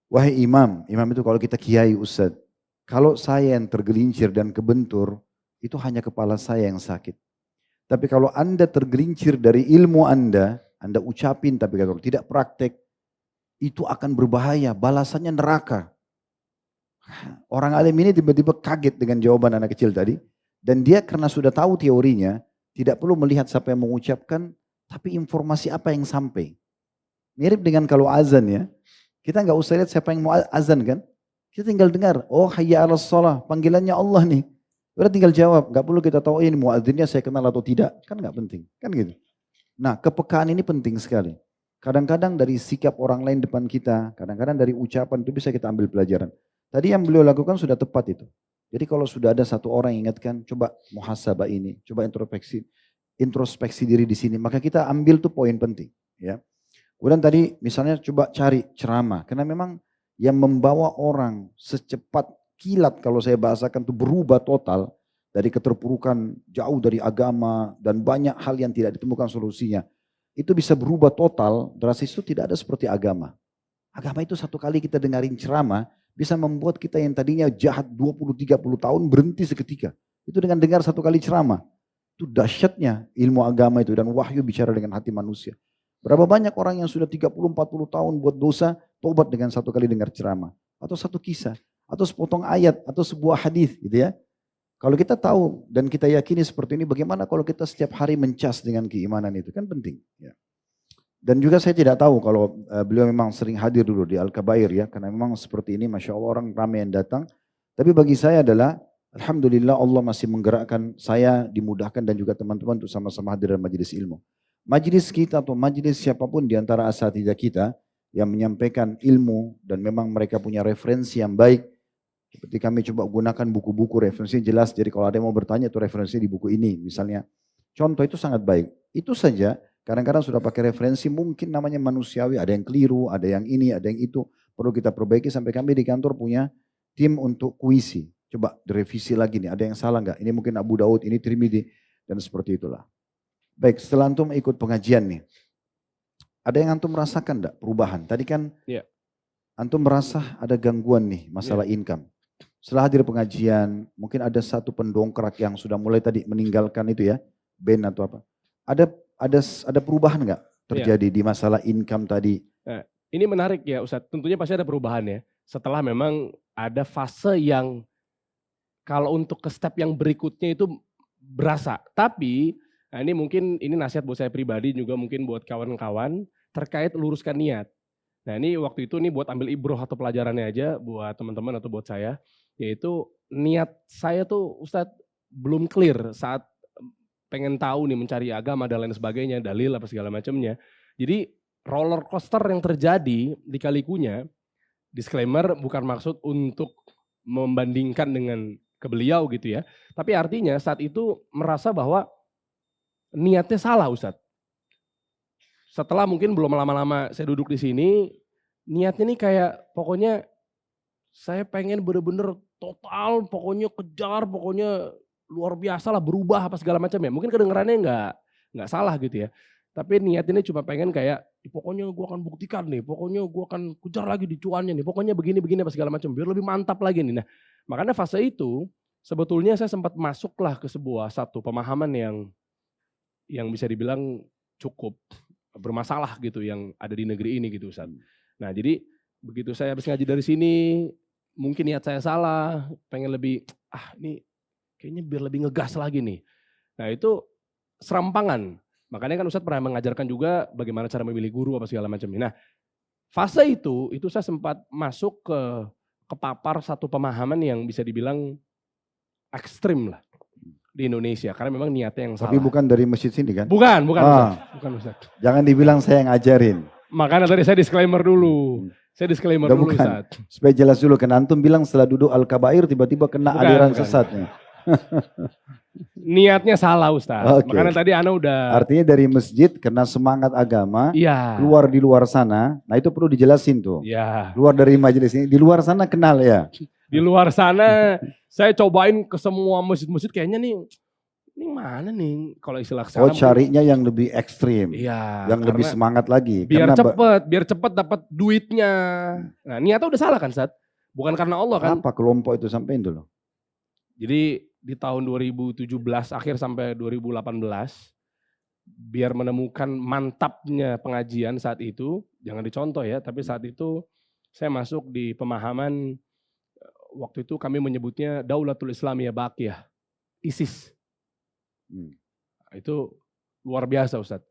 wahai imam itu kalau kita kiai ustadz, kalau saya yang tergelincir dan kebentur, itu hanya kepala saya yang sakit. Tapi kalau anda tergelincir dari ilmu anda ucapin tapi kalau tidak praktek, itu akan berbahaya, balasannya neraka. Orang alim ini tiba-tiba kaget dengan jawaban anak kecil tadi. Dan dia karena sudah tahu teorinya, tidak perlu melihat siapa yang mengucapkan, Tapi informasi apa yang sampai? Mirip dengan kalau azan ya. Kita nggak usah lihat siapa yang mau azan kan. Kita tinggal dengar, oh hayya 'alas shalah, panggilannya Allah nih. Udah tinggal jawab, nggak perlu kita tahu ini muadzinnya saya kenal atau tidak. Kan nggak penting, kan gitu. Nah kepekaan ini penting sekali. Kadang-kadang dari sikap orang lain depan kita, kadang-kadang dari ucapan itu bisa kita ambil pelajaran. Tadi yang beliau lakukan sudah tepat itu. Jadi kalau sudah ada satu orang yang ingatkan, coba muhasabah ini, coba introspeksi diri di sini, maka kita ambil tuh poin penting. Ya. Kemudian tadi misalnya coba cari ceramah, karena memang yang membawa orang secepat kilat kalau saya bahasakan itu berubah total dari keterpurukan jauh dari agama dan banyak hal yang tidak ditemukan solusinya. Itu bisa berubah total, drastis itu tidak ada seperti agama. Agama itu satu kali kita dengarin ceramah, bisa membuat kita yang tadinya jahat 20-30 tahun berhenti seketika. Itu dengan dengar satu kali ceramah. Itu dahsyatnya ilmu agama itu dan wahyu bicara dengan hati manusia. Berapa banyak orang yang sudah 30-40 tahun buat dosa, tobat dengan satu kali dengar ceramah. Atau satu kisah, atau sepotong ayat, atau sebuah hadis gitu ya. Kalau kita tahu dan kita yakini seperti ini, bagaimana kalau kita setiap hari mencas dengan keimanan itu? Kan penting. Ya. Dan juga saya tidak tahu kalau beliau memang sering hadir dulu di Al-Kabair ya. Karena memang seperti ini Masya Allah orang ramai yang datang. Tapi bagi saya adalah Alhamdulillah Allah masih menggerakkan saya dimudahkan dan juga teman-teman untuk sama-sama hadir dalam majelis ilmu. Majelis kita atau majelis siapapun di antara asatidzah kita yang menyampaikan ilmu dan memang mereka punya referensi yang baik. Seperti kami coba gunakan buku-buku referensi jelas. Jadi kalau ada yang mau bertanya itu referensi di buku ini misalnya. Contoh itu sangat baik. Itu saja kadang-kadang sudah pakai referensi mungkin namanya manusiawi. Ada yang keliru, ada yang ini, ada yang itu. Perlu kita perbaiki sampai kami di kantor punya tim untuk kuisi. Coba direvisi lagi nih, ada yang salah nggak? Ini mungkin Abu Daud, ini Tirmidzi dan seperti itulah. Baik, setelah antum ikut pengajian nih. Ada yang antum merasakan enggak perubahan? Tadi kan antum merasa ada gangguan nih masalah income. Setelah hadir pengajian, mungkin ada satu pendongkrak yang sudah mulai tadi meninggalkan itu ya, band atau apa. Ada perubahan enggak terjadi di masalah income tadi? Nah, ini menarik ya Ustadz, tentunya pasti ada perubahan ya. Setelah memang ada fase yang kalau untuk ke step yang berikutnya itu berasa. Tapi nah ini mungkin ini nasihat buat saya pribadi juga mungkin buat kawan-kawan terkait luruskan niat. Nah ini waktu itu nih buat ambil ibroh atau pelajarannya aja buat teman-teman atau buat saya. Yaitu niat saya tuh Ustadz belum clear saat pengen tahu nih mencari agama dan lain sebagainya, dalil apa segala macamnya. Jadi roller coaster yang terjadi di Kalikunya, disclaimer bukan maksud untuk membandingkan dengan ke beliau gitu ya. Tapi artinya saat itu merasa bahwa niatnya salah Ustadz. Setelah mungkin belum lama-lama saya duduk di sini, niatnya nih kayak pokoknya saya pengen bener-bener total, pokoknya kejar, pokoknya luar biasa lah berubah apa segala macam ya. Mungkin kedengarannya nggak salah gitu ya. Tapi niat ini cuma pengen kayak pokoknya gue akan buktikan nih, pokoknya gue akan kejar lagi di cuannya nih, pokoknya begini-begini apa segala macam biar lebih mantap lagi nih. Nah, makanya fase itu sebetulnya saya sempat masuklah ke sebuah satu pemahaman yang bisa dibilang cukup bermasalah gitu yang ada di negeri ini gitu Ustaz. Nah, jadi begitu saya habis ngaji dari sini, mungkin niat saya salah, pengen lebih ini kayaknya biar lebih ngegas lagi nih. Nah, itu serampangan. Makanya kan Ustadz pernah mengajarkan juga bagaimana cara memilih guru apa segala macam. Nah, fase itu saya sempat masuk ke kepapar satu pemahaman yang bisa dibilang ekstrim lah di Indonesia. Karena memang niatnya yang salah. Tapi bukan dari masjid sini kan? Bukan Ustadz. Bukan Ustadz. Jangan dibilang saya yang ngajarin. Makanya tadi saya disclaimer dulu. Saya disclaimer dulu Ustadz. Supaya jelas dulu, karena antum bilang setelah duduk Al-Kabair tiba-tiba kena aliran sesatnya. Niatnya salah Ustaz. Makanya tadi Ana udah. Artinya dari masjid kena semangat agama. Keluar di luar sana. Nah itu perlu dijelasin tuh. Keluar dari majelis ini. Di luar sana kenal ya. Di luar sana saya cobain ke semua masjid-masjid kayaknya nih. Ini mana nih kalau istilah sekarang. Oh carinya yang lebih ekstrim. Yang lebih semangat lagi. Biar cepet dapat duitnya. Nah niatnya udah salah kan Ustaz. Bukan karena Allah kan. Apa kelompok itu sampein dulu. Jadi di tahun 2017 akhir sampai 2018 biar menemukan mantapnya pengajian saat itu, jangan dicontoh ya, tapi saat itu saya masuk di pemahaman waktu itu kami menyebutnya Daulatul Islamiyah Baqiyah, ISIS. Itu luar biasa Ustadz.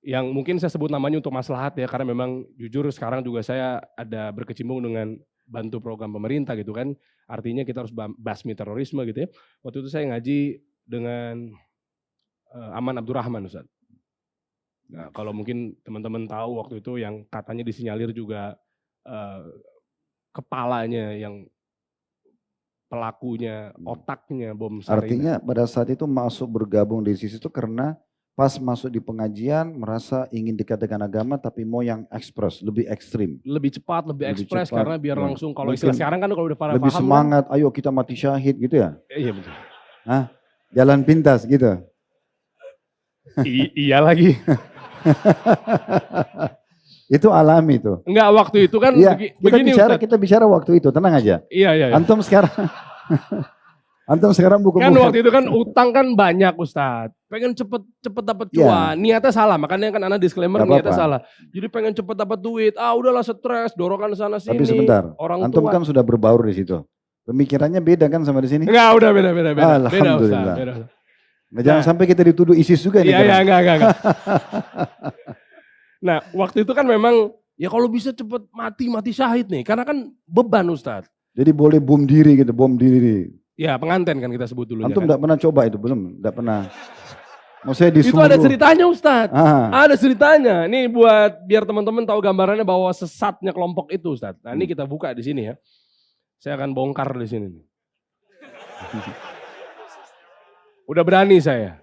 yang mungkin saya sebut namanya untuk maslahat ya, karena memang jujur sekarang juga saya ada berkecimpung dengan bantu program pemerintah gitu kan. Artinya kita harus basmi terorisme gitu ya. Waktu itu saya ngaji dengan Aman Abdurrahman Ustaz. Nah, kalau mungkin teman-teman tahu waktu itu yang katanya disinyalir juga kepalanya yang pelakunya, otaknya bom Sarina. Artinya pada saat itu masuk bergabung di sisi itu karena pas masuk di pengajian merasa ingin dekat dengan agama tapi mau yang ekspres, lebih ekstrim. Lebih cepat, lebih ekspres cepat, karena biar ya. langsung kalau Mungkin istilah sekarang kan kalau udah pada lebih paham semangat, ayo kita mati syahid gitu ya. Iya betul. Hah? Jalan pintas gitu. Iya lagi. Itu alami tuh. Enggak, waktu itu kan Iya, begini Ustaz. kita bicara waktu itu, tenang aja. Iya. Antum sekarang Antum sekarang bukan kan waktu itu kan utang kan banyak Ustadz. Pengen cepet dapat cuan. Niatnya salah, makanya kan anak disclaimer niatnya salah. Jadi pengen cepet dapat duit. Udahlah stres, dorongan sana sini. Tapi sebentar, Antum kan sudah berbaur di situ. Pemikirannya beda kan sama di sini? Enggak, udah beda. Alhamdulillah. Beda. Nah, jangan sampai kita dituduh ISIS juga nih. Iya, enggak. Nah, waktu itu kan memang ya kalau bisa cepet mati syahid nih. Karena kan beban Ustadz. Jadi boleh bom diri gitu, bom diri. Ya pengantin kan kita sebut dulu. Antum enggak pernah coba itu, belum? Enggak pernah. Maksudnya disuruh. Itu ada ceritanya Ustadz. Ada ceritanya. Nih buat biar teman-teman tahu gambarannya bahwa sesatnya kelompok itu Ustadz. Nah ini kita buka di sini ya. Saya akan bongkar di sini. Udah berani saya.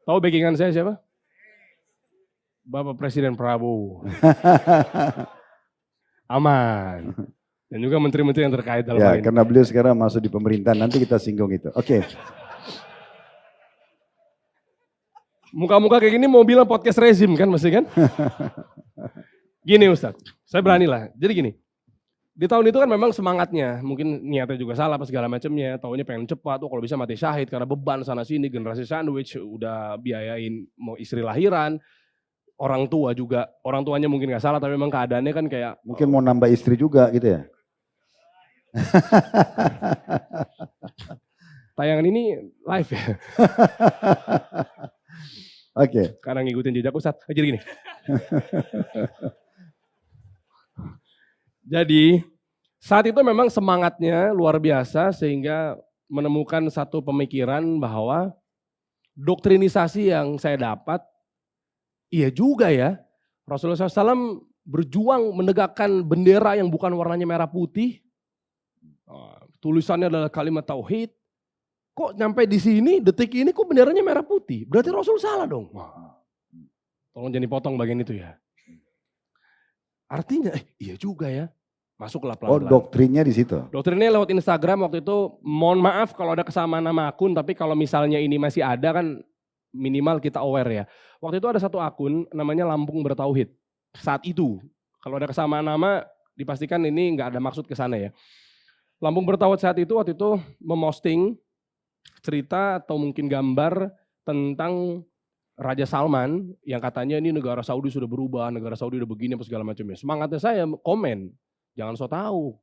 Tahu backingan saya siapa? Bapak Presiden Prabowo. Aman. Dan juga menteri-menteri yang terkait dalam hal ini. Karena beliau sekarang masuk di pemerintahan, nanti kita singgung itu. Oke. Muka-muka kayak gini mau bilang podcast rezim kan mesti kan? Gini Ustadz, saya berani lah. Jadi gini, di tahun itu kan memang semangatnya, mungkin niatnya juga salah apa segala macamnya, taunya pengen cepat, kalau bisa mati syahid karena beban sana sini, generasi sandwich, udah biayain mau istri lahiran, orang tua juga, orang tuanya mungkin gak salah tapi memang keadaannya kan kayak. Mungkin mau nambah istri juga gitu ya? Tayangan ini live ya. Oke. Karena ngikutin jejak Ustadz. Jadi gini. Jadi saat itu memang semangatnya luar biasa sehingga menemukan satu pemikiran bahwa doktrinisasi yang saya dapat, iya juga ya. Rasulullah SAW berjuang menegakkan bendera yang bukan warnanya merah putih. Tulisannya adalah kalimat tauhid. Kok nyampe di sini, detik ini kok benderanya merah putih? Berarti Rasul salah dong. Tolong jangan dipotong bagian itu ya. Artinya, iya juga ya. Masuklah pelan-pelan. Doktrinnya di situ. Doktrinnya lewat Instagram waktu itu, mohon maaf kalau ada kesamaan nama akun, tapi kalau misalnya ini masih ada kan minimal kita aware ya. Waktu itu ada satu akun namanya Lampung Bertauhid. Saat itu, kalau ada kesamaan nama, dipastikan ini nggak ada maksud ke sana ya. Lampung Bertauhid saat itu waktu itu memosting cerita atau mungkin gambar tentang Raja Salman yang katanya ini negara Saudi sudah berubah, negara Saudi udah begini apa segala macamnya. Semangatnya saya komen, jangan so tahu.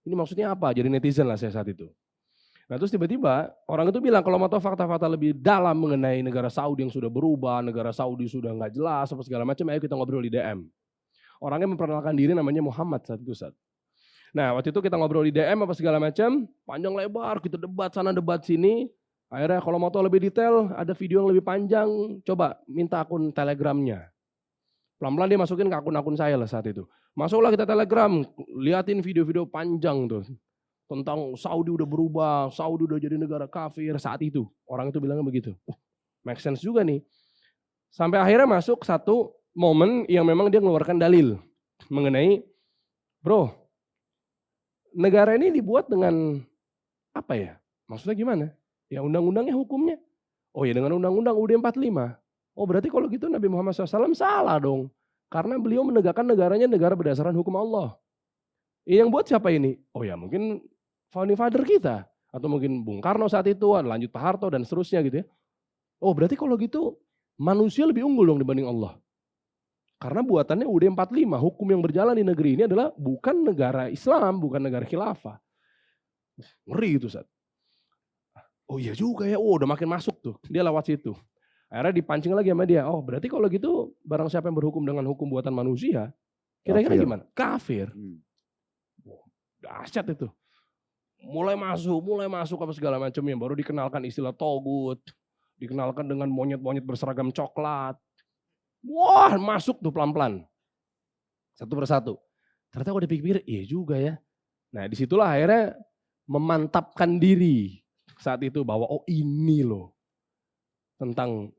Ini maksudnya apa? Jadi netizen lah saya saat itu. Nah terus tiba-tiba orang itu bilang kalau mau tahu fakta-fakta lebih dalam mengenai negara Saudi yang sudah berubah, negara Saudi sudah nggak jelas apa segala macam, ayo kita ngobrol di DM. Orangnya memperkenalkan diri namanya Muhammad saat itu. Nah waktu itu kita ngobrol di DM apa segala macam, panjang lebar, kita debat sana debat sini. Akhirnya kalau mau tahu lebih detail, ada video yang lebih panjang, coba minta akun Telegramnya. Pelan-pelan dia masukin ke akun-akun saya lah saat itu. Masuklah kita Telegram, liatin video-video panjang tuh. Tentang Saudi udah berubah, Saudi udah jadi negara kafir saat itu. Orang itu bilangnya begitu. Make sense juga nih. Sampai akhirnya masuk satu momen yang memang dia mengeluarkan dalil. Mengenai, bro, negara ini dibuat dengan apa ya? Maksudnya gimana? Ya undang-undangnya hukumnya. Oh ya dengan undang-undang UUD 45. Oh berarti kalau gitu Nabi Muhammad SAW salah dong. Karena beliau menegakkan negaranya negara berdasarkan hukum Allah. Yang buat siapa ini? Oh ya mungkin founding father kita. Atau mungkin Bung Karno saat itu, lanjut Pak Harto dan seterusnya gitu ya. Oh berarti kalau gitu manusia lebih unggul dong dibanding Allah. Karena buatannya UUD 45, hukum yang berjalan di negeri ini adalah bukan negara Islam, bukan negara khilafah. Ngeri itu Ustaz. Oh iya juga ya, udah makin masuk tuh, dia lewat situ. Akhirnya dipancing lagi sama dia. Oh berarti kalau gitu barang siapa yang berhukum dengan hukum buatan manusia, kira-kira Kafir. gimana? Kafir. Dahsyat itu. Mulai masuk apa segala macamnya. Baru dikenalkan istilah togut. Dikenalkan dengan monyet-monyet berseragam coklat. Wah masuk tuh pelan-pelan. Satu persatu. Ternyata kalau dipikir, iya juga ya. Nah disitulah akhirnya memantapkan diri saat itu bahwa oh ini loh. Tentang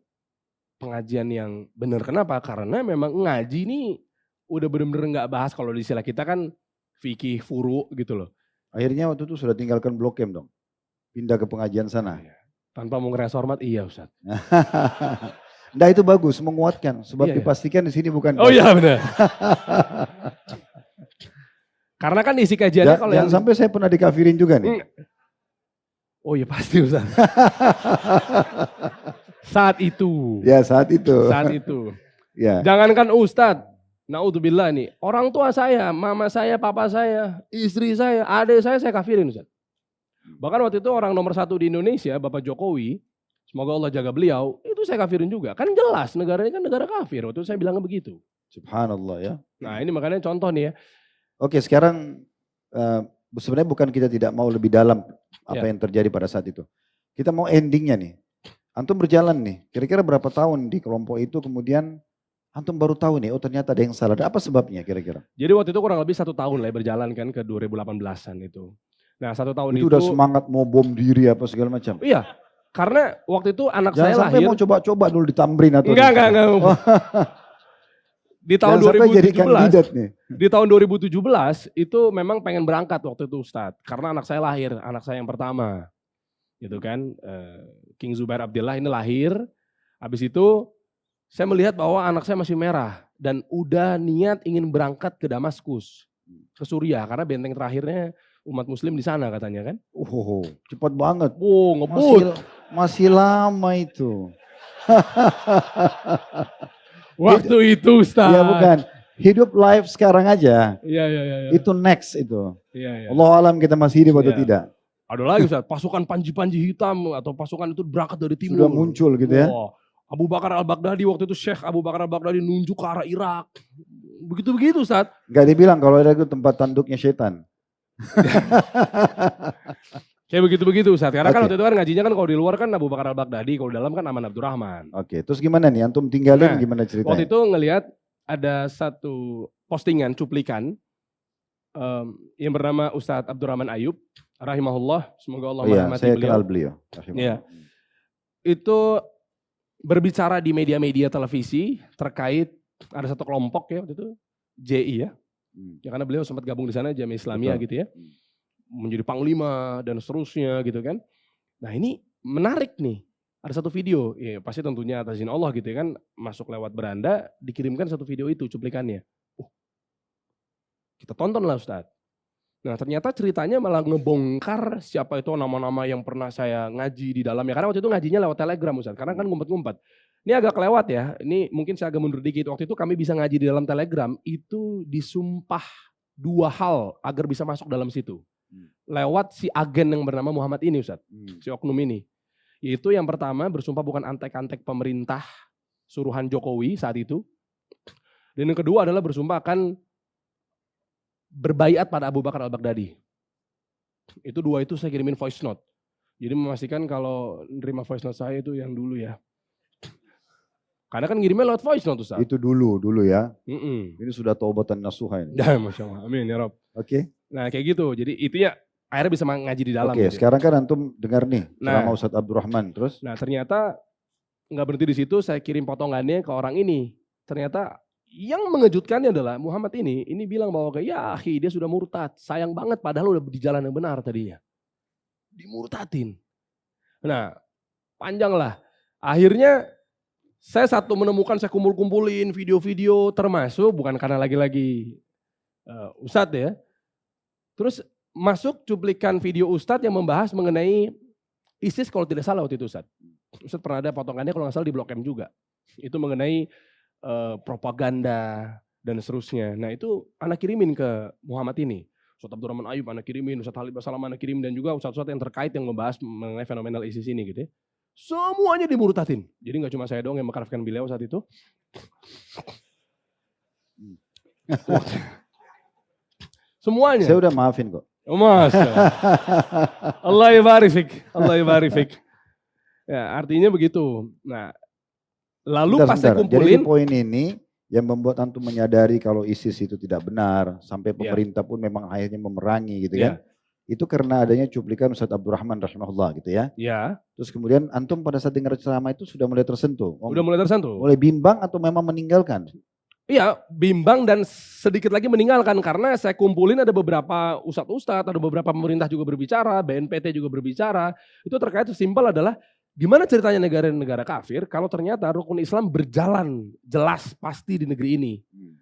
pengajian yang benar. Kenapa? Karena memang ngaji ini udah bener-bener gak bahas kalau di istilah kita kan fikih, furu gitu loh. Akhirnya waktu itu sudah tinggalkan Blok M dong? Pindah ke pengajian sana? Tanpa mengeras hormat, iya Ustaz. Nah itu bagus, menguatkan. Sebab dipastikan di sini bukan. Oh iya benar. Karena kan isi kajiannya kalau yang sampai saya pernah dikafirin juga nih. Oh iya pasti Ustaz. Saat itu. Ya saat itu. Saat itu. Ya. Jangankan Ustadz, naudzubillah nih, orang tua saya, mama saya, papa saya, istri saya, adik saya kafirin Ustaz. Bahkan waktu itu orang nomor 1 di Indonesia, Bapak Jokowi, semoga Allah jaga beliau, itu saya kafirin juga. Kan jelas negaranya kan negara kafir, waktu itu saya bilangnya begitu. Subhanallah ya. Nah ini makanya contoh nih ya. Oke sekarang sebenarnya bukan kita tidak mau lebih dalam apa yang terjadi pada saat itu. Kita mau endingnya nih. Antum berjalan nih, kira-kira berapa tahun di kelompok itu kemudian antum baru tahu nih, oh ternyata ada yang salah. Dan apa sebabnya kira-kira? Jadi waktu itu kurang lebih 1 tahun lah berjalan kan ke 2018an itu. Nah 1 tahun itu. Udah semangat mau bom diri apa segala macam? Iya, karena waktu itu anak saya lahir. Jangan sampai mau coba-coba dulu ditamrin atau. Enggak. Di tahun 2017, di tahun 2017 itu memang pengen berangkat waktu itu Ustadz. Karena anak saya lahir, anak saya yang pertama. Gitu kan, King Zubair Abdillah ini lahir, habis itu saya melihat bahwa anak saya masih merah dan udah niat ingin berangkat ke Damaskus, ke Suriah karena benteng terakhirnya umat muslim di sana katanya kan. Oh, cepat banget. Oh, ngebut. Masih lama itu. Waktu itu Ustaz. Ya bukan, hidup live sekarang aja. Iya. Itu next itu. Iya. Allah alam kita masih hidup atau tidak. Ada lagi Ustaz, pasukan panji-panji hitam atau pasukan itu berangkat dari timur. Sudah muncul gitu ya. Abu Bakar al-Baghdadi waktu itu Syekh Abu Bakar al-Baghdadi nunjuk ke arah Irak. Begitu-begitu Ustaz. Gak dibilang kalau ada itu tempat tanduknya setan. Kayak begitu-begitu Ustaz. Karena kan waktu itu kan ngajinya kan kalau di luar kan Abu Bakar al-Baghdadi, kalau di dalam kan Aman Abdurrahman. Oke, terus gimana nih antum tinggalin gimana ceritanya? Waktu itu ngelihat ada satu postingan cuplikan yang bernama Ustadz Abdurrahman Ayub rahimahullah, semoga Allah merahmati beliau. Saya kenal beliau. Ya. Itu berbicara di media-media televisi terkait ada satu kelompok ya waktu itu JI ya. Ya karena beliau sempat gabung di sana Jamiah Islamiyah gitu ya. Menjadi panglima dan seterusnya gitu kan. Nah ini menarik nih. Ada satu video, ya pasti tentunya atas izin Allah gitu ya kan. Masuk lewat beranda, dikirimkan satu video itu cuplikannya. Kita tonton lah Ustadz. Nah ternyata ceritanya malah ngebongkar siapa itu nama-nama yang pernah saya ngaji di dalamnya. Karena waktu itu ngajinya lewat Telegram Ustadz, karena kan ngumpet-ngumpet. Ini agak kelewat ya, ini mungkin saya agak mundur dikit. Waktu itu kami bisa ngaji di dalam Telegram, itu disumpah 2 hal agar bisa masuk dalam situ. Lewat si agen yang bernama Muhammad ini Ustadz, si oknum ini. Yaitu yang pertama bersumpah bukan antek-antek pemerintah suruhan Jokowi saat itu. Dan yang kedua adalah bersumpah akan berbaiat pada Abu Bakar al-Baghdadi. Itu 2 itu saya kirimin voice note. Jadi memastikan kalau nerima voice note saya itu yang dulu ya. Karena kan ngirimnya lewat voice note Ustaz. Itu dulu ya. Ini sudah taubatan nasuha ini. Ya Masya Allah, amin ya Rob. Oke. Nah kayak gitu, jadi itunya akhirnya bisa ngaji di dalam. Oke, sekarang kan antum dengar nih sama Ustadz Abdurrahman terus. Nah ternyata nggak berhenti di situ, saya kirim potongannya ke orang ini. Ternyata yang mengejutkannya adalah Muhammad ini bilang bahwa ya akhi dia sudah murtad. Sayang banget padahal udah di jalan yang benar tadinya. Dimurtadin. Nah panjang lah. Akhirnya saya menemukan, saya kumpul-kumpulin video-video termasuk, bukan karena lagi-lagi Ustadz ya. Terus masuk cuplikan video Ustadz yang membahas mengenai ISIS kalau tidak salah waktu itu Ustadz. Ustadz pernah ada potongannya kalau nggak salah di Blok M juga. Itu mengenai propaganda dan seterusnya. Nah itu anak kirimin ke Muhammad ini. Ustadz Abdurrahman Ayub anak kirimin, Ustadz Halid Basalam anak kirim dan juga Ustadz-Ustadz yang terkait yang membahas mengenai fenomenal ISIS ini gitu ya. semuanya dimurtatin. Jadi nggak cuma saya doang yang memaafkan beliau saat itu. Semuanya. Saya udah maafin kok. Masya Allah yabarifik. Allah yabarifik. Ya, artinya begitu. Nah, lalu pas saya kumpulin. Jadi poin ini yang membuat antum menyadari kalau ISIS itu tidak benar. Sampai pemerintah pun memang akhirnya memerangi gitu kan. Itu karena adanya cuplikan Ustaz Abdurrahman rahimahullah gitu ya. Ya. Terus kemudian antum pada saat dengar ceramah itu sudah mulai tersentuh. Sudah mulai tersentuh. Mulai bimbang atau memang meninggalkan? Iya, bimbang dan sedikit lagi meninggalkan karena saya kumpulin ada beberapa ustadz-ustadz, ada beberapa pemerintah juga berbicara, BNPT juga berbicara. Itu terkait simpel adalah gimana ceritanya negara-negara kafir kalau ternyata rukun Islam berjalan jelas pasti di negeri ini.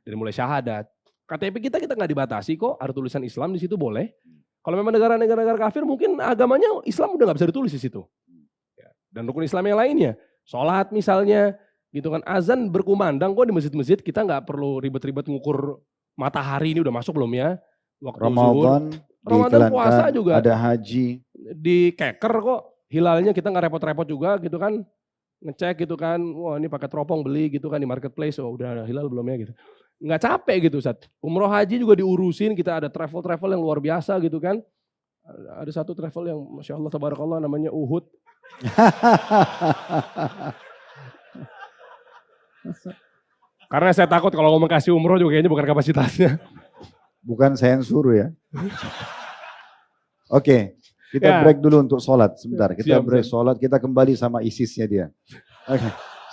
Dari mulai syahadat, KTP kita nggak dibatasi kok, ada tulisan Islam di situ boleh. Kalau memang negara-negara kafir mungkin agamanya Islam udah nggak bisa ditulis di situ. Dan rukun Islam yang lainnya, sholat misalnya. Gitu kan, azan berkumandang kok di masjid-masjid, kita nggak perlu ribet-ribet ngukur matahari ini udah masuk belum ya, waktu Ramadan puasa juga ada haji, di keker kok hilalnya, kita nggak repot-repot juga gitu kan, ngecek gitu kan, wah ini pakai teropong beli gitu kan di marketplace, oh udah hilal belum ya gitu, nggak capek gitu Ustaz. Umroh haji juga diurusin, kita ada travel yang luar biasa gitu kan, ada satu travel yang Masya Allah tabarakallah namanya Uhud. Karena saya takut kalau ngomong kasih umroh juga kayaknya bukan kapasitasnya. Bukan saya yang suruh ya. Oke, kita break dulu untuk sholat sebentar. Kita break sholat, kita kembali sama ISIS-nya dia. Oke.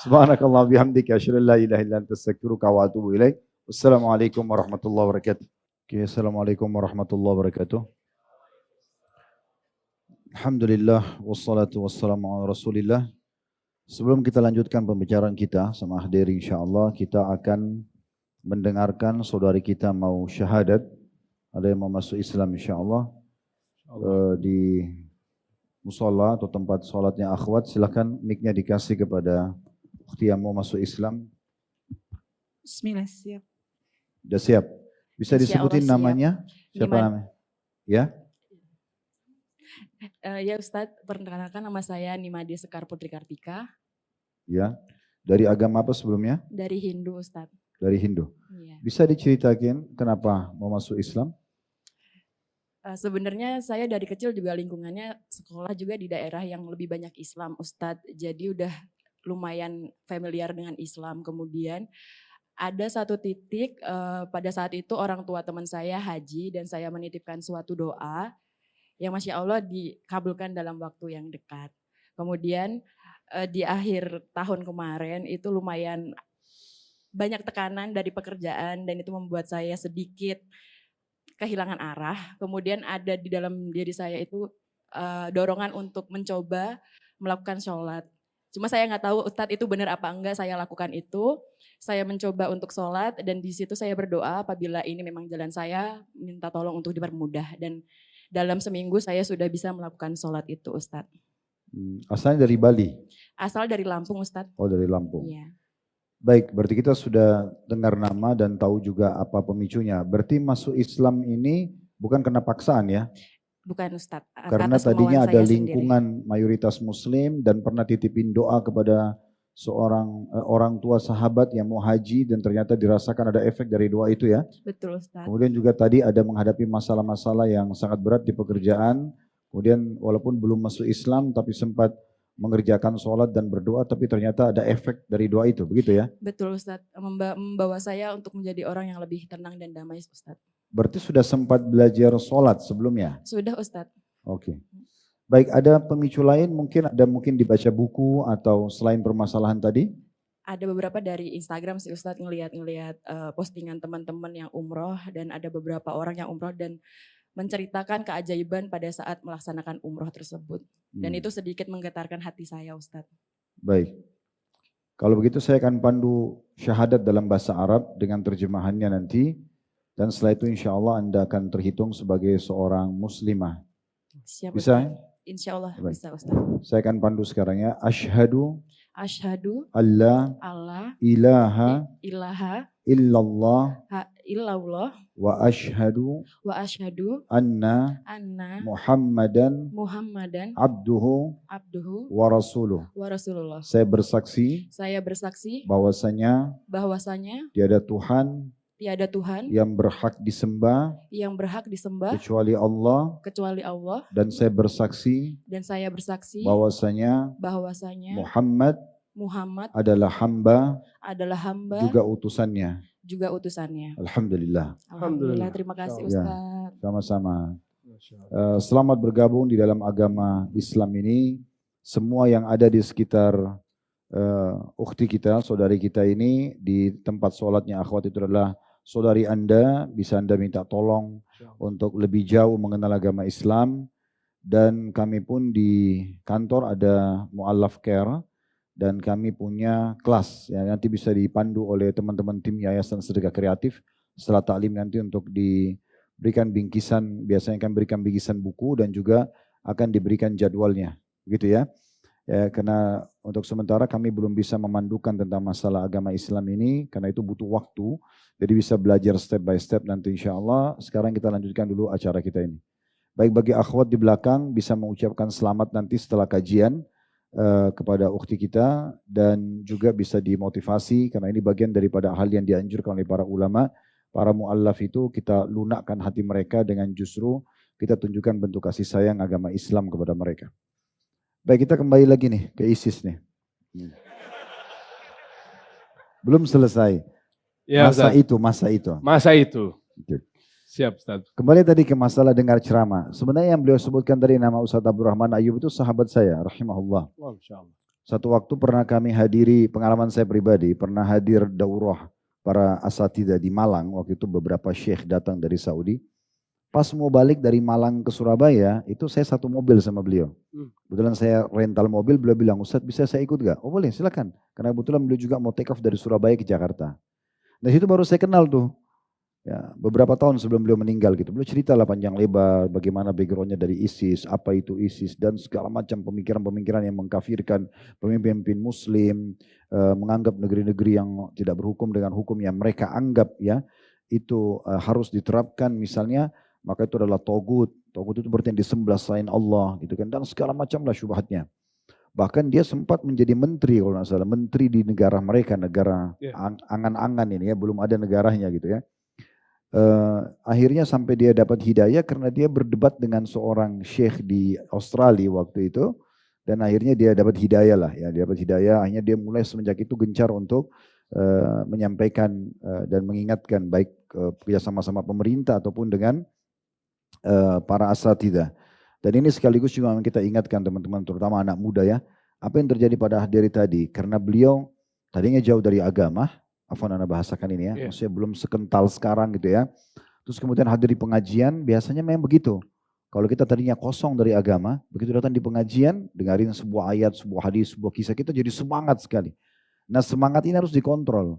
Subhanakallah bihamdika asyhadu an la ilaha illa anta astaghfiruka wa atubu ilaik. Wassalamualaikum warahmatullahi wabarakatuh. Oke, assalamualaikum warahmatullahi wabarakatuh. Alhamdulillah wassalatu wassalamu ala Rasulillah. Sebelum kita lanjutkan pembicaraan kita sama hadirin insyaAllah, kita akan mendengarkan saudari kita mau syahadat. Ada yang mau masuk Islam insyaAllah. Di musola atau tempat sholatnya akhwat, silakan mic-nya dikasih kepada ukhti yang mau masuk Islam. Bismillah, siap. Sudah siap? Bisa disebutin namanya? Siapa namanya? Ya? Ya Ustadz, perkenalkan nama saya Nimade Sekar Putri Kartika. Ya, dari agama apa sebelumnya? Dari Hindu Ustadz. Dari Hindu. Iya. Bisa diceritakan kenapa mau masuk Islam? Sebenarnya saya dari kecil juga lingkungannya sekolah juga di daerah yang lebih banyak Islam Ustadz. Jadi udah lumayan familiar dengan Islam. Kemudian ada satu titik pada saat itu orang tua teman saya haji dan saya menitipkan suatu doa yang Masya Allah dikabulkan dalam waktu yang dekat. Kemudian di akhir tahun kemarin itu lumayan banyak tekanan dari pekerjaan dan itu membuat saya sedikit kehilangan arah. Kemudian ada di dalam diri saya itu dorongan untuk mencoba melakukan sholat. Cuma saya nggak tahu Ustadz itu benar apa enggak saya lakukan itu. Saya mencoba untuk sholat dan di situ saya berdoa apabila ini memang jalan saya minta tolong untuk dipermudah. Dan dalam seminggu saya sudah bisa melakukan sholat itu Ustadz. Asalnya dari Bali? Asal dari Lampung Ustadz. Oh dari Lampung. Iya. Baik, berarti kita sudah dengar nama dan tahu juga apa pemicunya. Berarti masuk Islam ini bukan karena paksaan ya? Bukan Ustadz. Karena tadinya ada lingkungan mayoritas muslim dan pernah titipin doa kepada seorang orang tua sahabat yang mau haji dan ternyata dirasakan ada efek dari doa itu ya? Betul Ustadz. Kemudian juga tadi ada menghadapi masalah-masalah yang sangat berat di pekerjaan. Kemudian walaupun belum masuk Islam tapi sempat mengerjakan sholat dan berdoa tapi ternyata ada efek dari doa itu, begitu ya? Betul Ustadz, membawa saya untuk menjadi orang yang lebih tenang dan damai Ustadz. Berarti sudah sempat belajar sholat sebelumnya? Sudah Ustadz. Oke. Baik, ada pemicu lain mungkin dibaca buku atau selain permasalahan tadi? Ada beberapa dari Instagram sih Ustadz ngelihat postingan teman-teman yang umroh dan ada beberapa orang yang umroh dan menceritakan keajaiban pada saat melaksanakan umroh tersebut. Dan itu sedikit menggetarkan hati saya Ustadz. Baik. Kalau begitu saya akan pandu syahadat dalam bahasa Arab dengan terjemahannya nanti. Dan setelah itu insya Allah Anda akan terhitung sebagai seorang muslimah. Siap, bisa? Insya Allah baik. Bisa Ustadz. Saya akan pandu sekarang ya. Asyhadu Asyhadu Allah ilaha illallah illallah wa asyhadu wa asyhadu anna anna Muhammadan Muhammadan abduhu abduhu wa rasuluh. wa rasulullah. Saya bersaksi Saya bersaksi bahwasanya bahwasanya tiada Tuhan tiada Tuhan yang berhak disembah yang berhak disembah kecuali Allah, kecuali Allah, dan saya bersaksi dan saya bersaksi bahwasanya bahwasanya Muhammad Muhammad adalah hamba adalah hamba juga utusannya. juga utusannya. Alhamdulillah. Alhamdulillah, terima kasih Ya. Ustaz. Sama-sama. Selamat bergabung di dalam agama Islam ini. Semua yang ada di sekitar ukhti kita, saudari kita ini, di tempat sholatnya akhwat itu adalah saudari Anda. Bisa Anda minta tolong untuk lebih jauh mengenal agama Islam. Dan kami pun di kantor ada Mu'allaf Care. Dan kami punya kelas yang nanti bisa dipandu oleh teman-teman tim Yayasan Sedekah Kreatif setelah taklim nanti untuk diberikan bingkisan, biasanya akan berikan bingkisan buku dan juga akan diberikan jadwalnya, begitu ya. Ya, karena untuk sementara kami belum bisa memandukan tentang masalah agama Islam ini karena itu butuh waktu, jadi bisa belajar step by step nanti insya Allah. Sekarang kita lanjutkan dulu acara kita ini. Baik, bagi akhwat di belakang bisa mengucapkan selamat nanti setelah kajian kepada ukhti kita dan juga bisa dimotivasi karena ini bagian daripada hal yang dianjurkan oleh para ulama, para muallaf itu kita lunakkan hati mereka dengan justru kita tunjukkan bentuk kasih sayang agama Islam kepada mereka. Baik, kita kembali lagi nih ke ISIS nih. Belum selesai. Ya, Masa itu. Siap, Ustaz. Kembali tadi ke masalah dengar ceramah. Sebenarnya yang beliau sebutkan tadi nama Ustaz Abdurrahman Ayub itu sahabat saya, rahimahullah. Satu waktu pernah kami hadiri, pengalaman saya pribadi, pernah hadir daurah para asatidzah di Malang. Waktu itu beberapa syekh datang dari Saudi. Pas mau balik dari Malang ke Surabaya, itu saya satu mobil sama beliau. Kebetulan saya rental mobil, beliau bilang, Ustaz bisa saya ikut gak? Oh boleh, silakan. Karena kebetulan beliau juga mau take off dari Surabaya ke Jakarta. Dari situ baru saya kenal tuh. Ya, beberapa tahun sebelum beliau meninggal gitu. Beliau cerita lah panjang lebar bagaimana backgroundnya dari ISIS, apa itu ISIS dan segala macam pemikiran-pemikiran yang mengkafirkan pemimpin muslim, menganggap negeri-negeri yang tidak berhukum dengan hukum yang mereka anggap ya itu harus diterapkan misalnya, maka itu adalah togut. Togut itu berarti yang disembah selain Allah gitu kan, dan segala macam lah syubhatnya. Bahkan dia sempat menjadi menteri kalau nggak salah, menteri di negara mereka, negara angan-angan ini ya, belum ada negaranya gitu ya. Akhirnya sampai dia dapat hidayah karena dia berdebat dengan seorang syekh di Australia waktu itu, dan akhirnya dia dapat hidayah lah ya, dia dapat hidayah. Akhirnya dia mulai semenjak itu gencar untuk menyampaikan dan mengingatkan baik kerjasama sama pemerintah ataupun dengan para asatidzah. Dan ini sekaligus juga kita ingatkan teman-teman, terutama anak muda ya, apa yang terjadi pada hari tadi, karena beliau tadinya jauh dari agama. Afwan anda bahasakan ini ya, maksudnya belum sekental sekarang gitu ya. Terus kemudian hadir di pengajian, biasanya memang begitu. Kalau kita tadinya kosong dari agama, begitu datang di pengajian, dengarin sebuah ayat, sebuah hadis, sebuah kisah, kita jadi semangat sekali. Nah semangat ini harus dikontrol.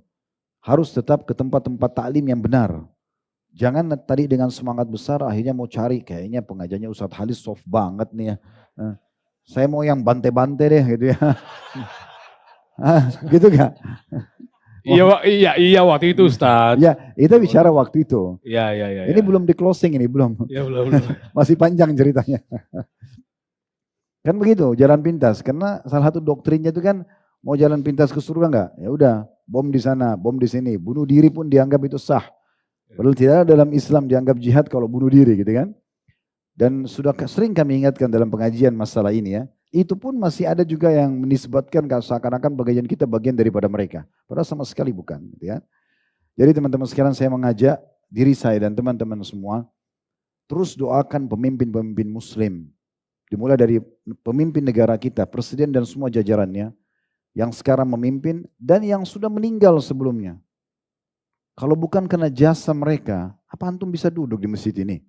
Harus tetap ke tempat-tempat taklim yang benar. Jangan tadi dengan semangat besar akhirnya mau cari, kayaknya pengajiannya Ustadz Halis soft banget nih ya. Saya mau yang bante-bante deh gitu ya. Gitu gak? Iya waktu itu Ustaz. Ya, itu bicara waktu itu. Iya. Ini belum di closing ini, belum. Ya, belum. Masih panjang ceritanya. Kan begitu, jalan pintas. Karena salah satu doktrinnya itu kan mau jalan pintas ke surga enggak? Ya udah, bom di sana, bom di sini. Bunuh diri pun dianggap itu sah. Padahal tidak dalam Islam dianggap jihad kalau bunuh diri gitu kan. Dan sudah sering kami ingatkan dalam pengajian masalah ini ya. Itu pun masih ada juga yang menisbatkan seakan-akan bagian kita bagian daripada mereka. Padahal sama sekali bukan. Gitu ya. Jadi teman-teman sekarang saya mengajak diri saya dan teman-teman semua. Terus doakan pemimpin-pemimpin muslim. Dimulai dari pemimpin negara kita, presiden dan semua jajarannya. Yang sekarang memimpin dan yang sudah meninggal sebelumnya. Kalau bukan karena jasa mereka, apa antum bisa duduk di masjid ini?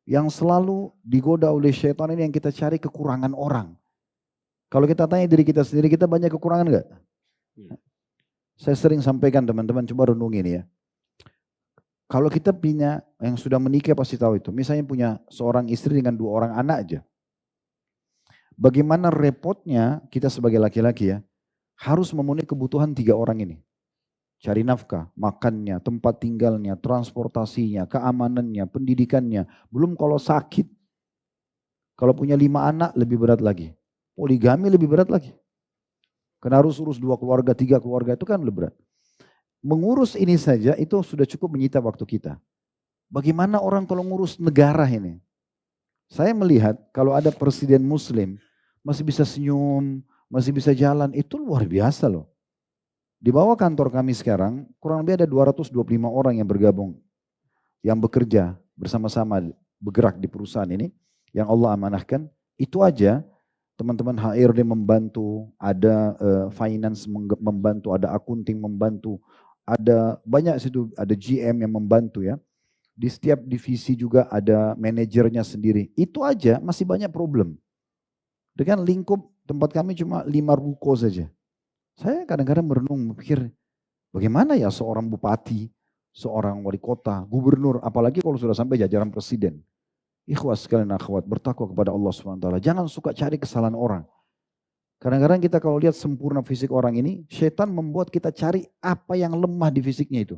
Yang selalu digoda oleh syaitan ini yang kita cari kekurangan orang. Kalau kita tanya diri kita sendiri, kita banyak kekurangan enggak? Saya sering sampaikan teman-teman, coba renungin ya. Kalau kita punya, yang sudah menikah pasti tahu itu. Misalnya punya seorang istri dengan 2 orang anak aja. Bagaimana repotnya kita sebagai laki-laki ya, harus memenuhi kebutuhan 3 orang ini. Cari nafkah, makannya, tempat tinggalnya, transportasinya, keamanannya, pendidikannya. Belum kalau sakit. Kalau punya 5 anak lebih berat lagi. Poligami lebih berat lagi. Karena harus urus 2 keluarga, 3 keluarga itu kan lebih berat. Mengurus ini saja itu sudah cukup menyita waktu kita. Bagaimana orang kalau ngurus negara ini? Saya melihat kalau ada presiden muslim masih bisa senyum, masih bisa jalan, itu luar biasa loh. Di bawah kantor kami sekarang kurang lebih ada 225 orang yang bergabung, yang bekerja bersama-sama bergerak di perusahaan ini yang Allah amanahkan. Itu aja teman-teman HRD membantu, ada finance membantu, ada accounting membantu, ada banyak situ, ada GM yang membantu ya. Di setiap divisi juga ada manajernya sendiri. Itu aja masih banyak problem. Dengan lingkup tempat kami cuma 5 ruko saja. Saya kadang-kadang merenung, mikir bagaimana ya seorang bupati, seorang wali kota, gubernur, apalagi kalau sudah sampai jajaran presiden. Ikhwas sekalian akhwat, bertakwa kepada Allah SWT. Jangan suka cari kesalahan orang. Kadang-kadang kita kalau lihat sempurna fisik orang ini, setan membuat kita cari apa yang lemah di fisiknya itu.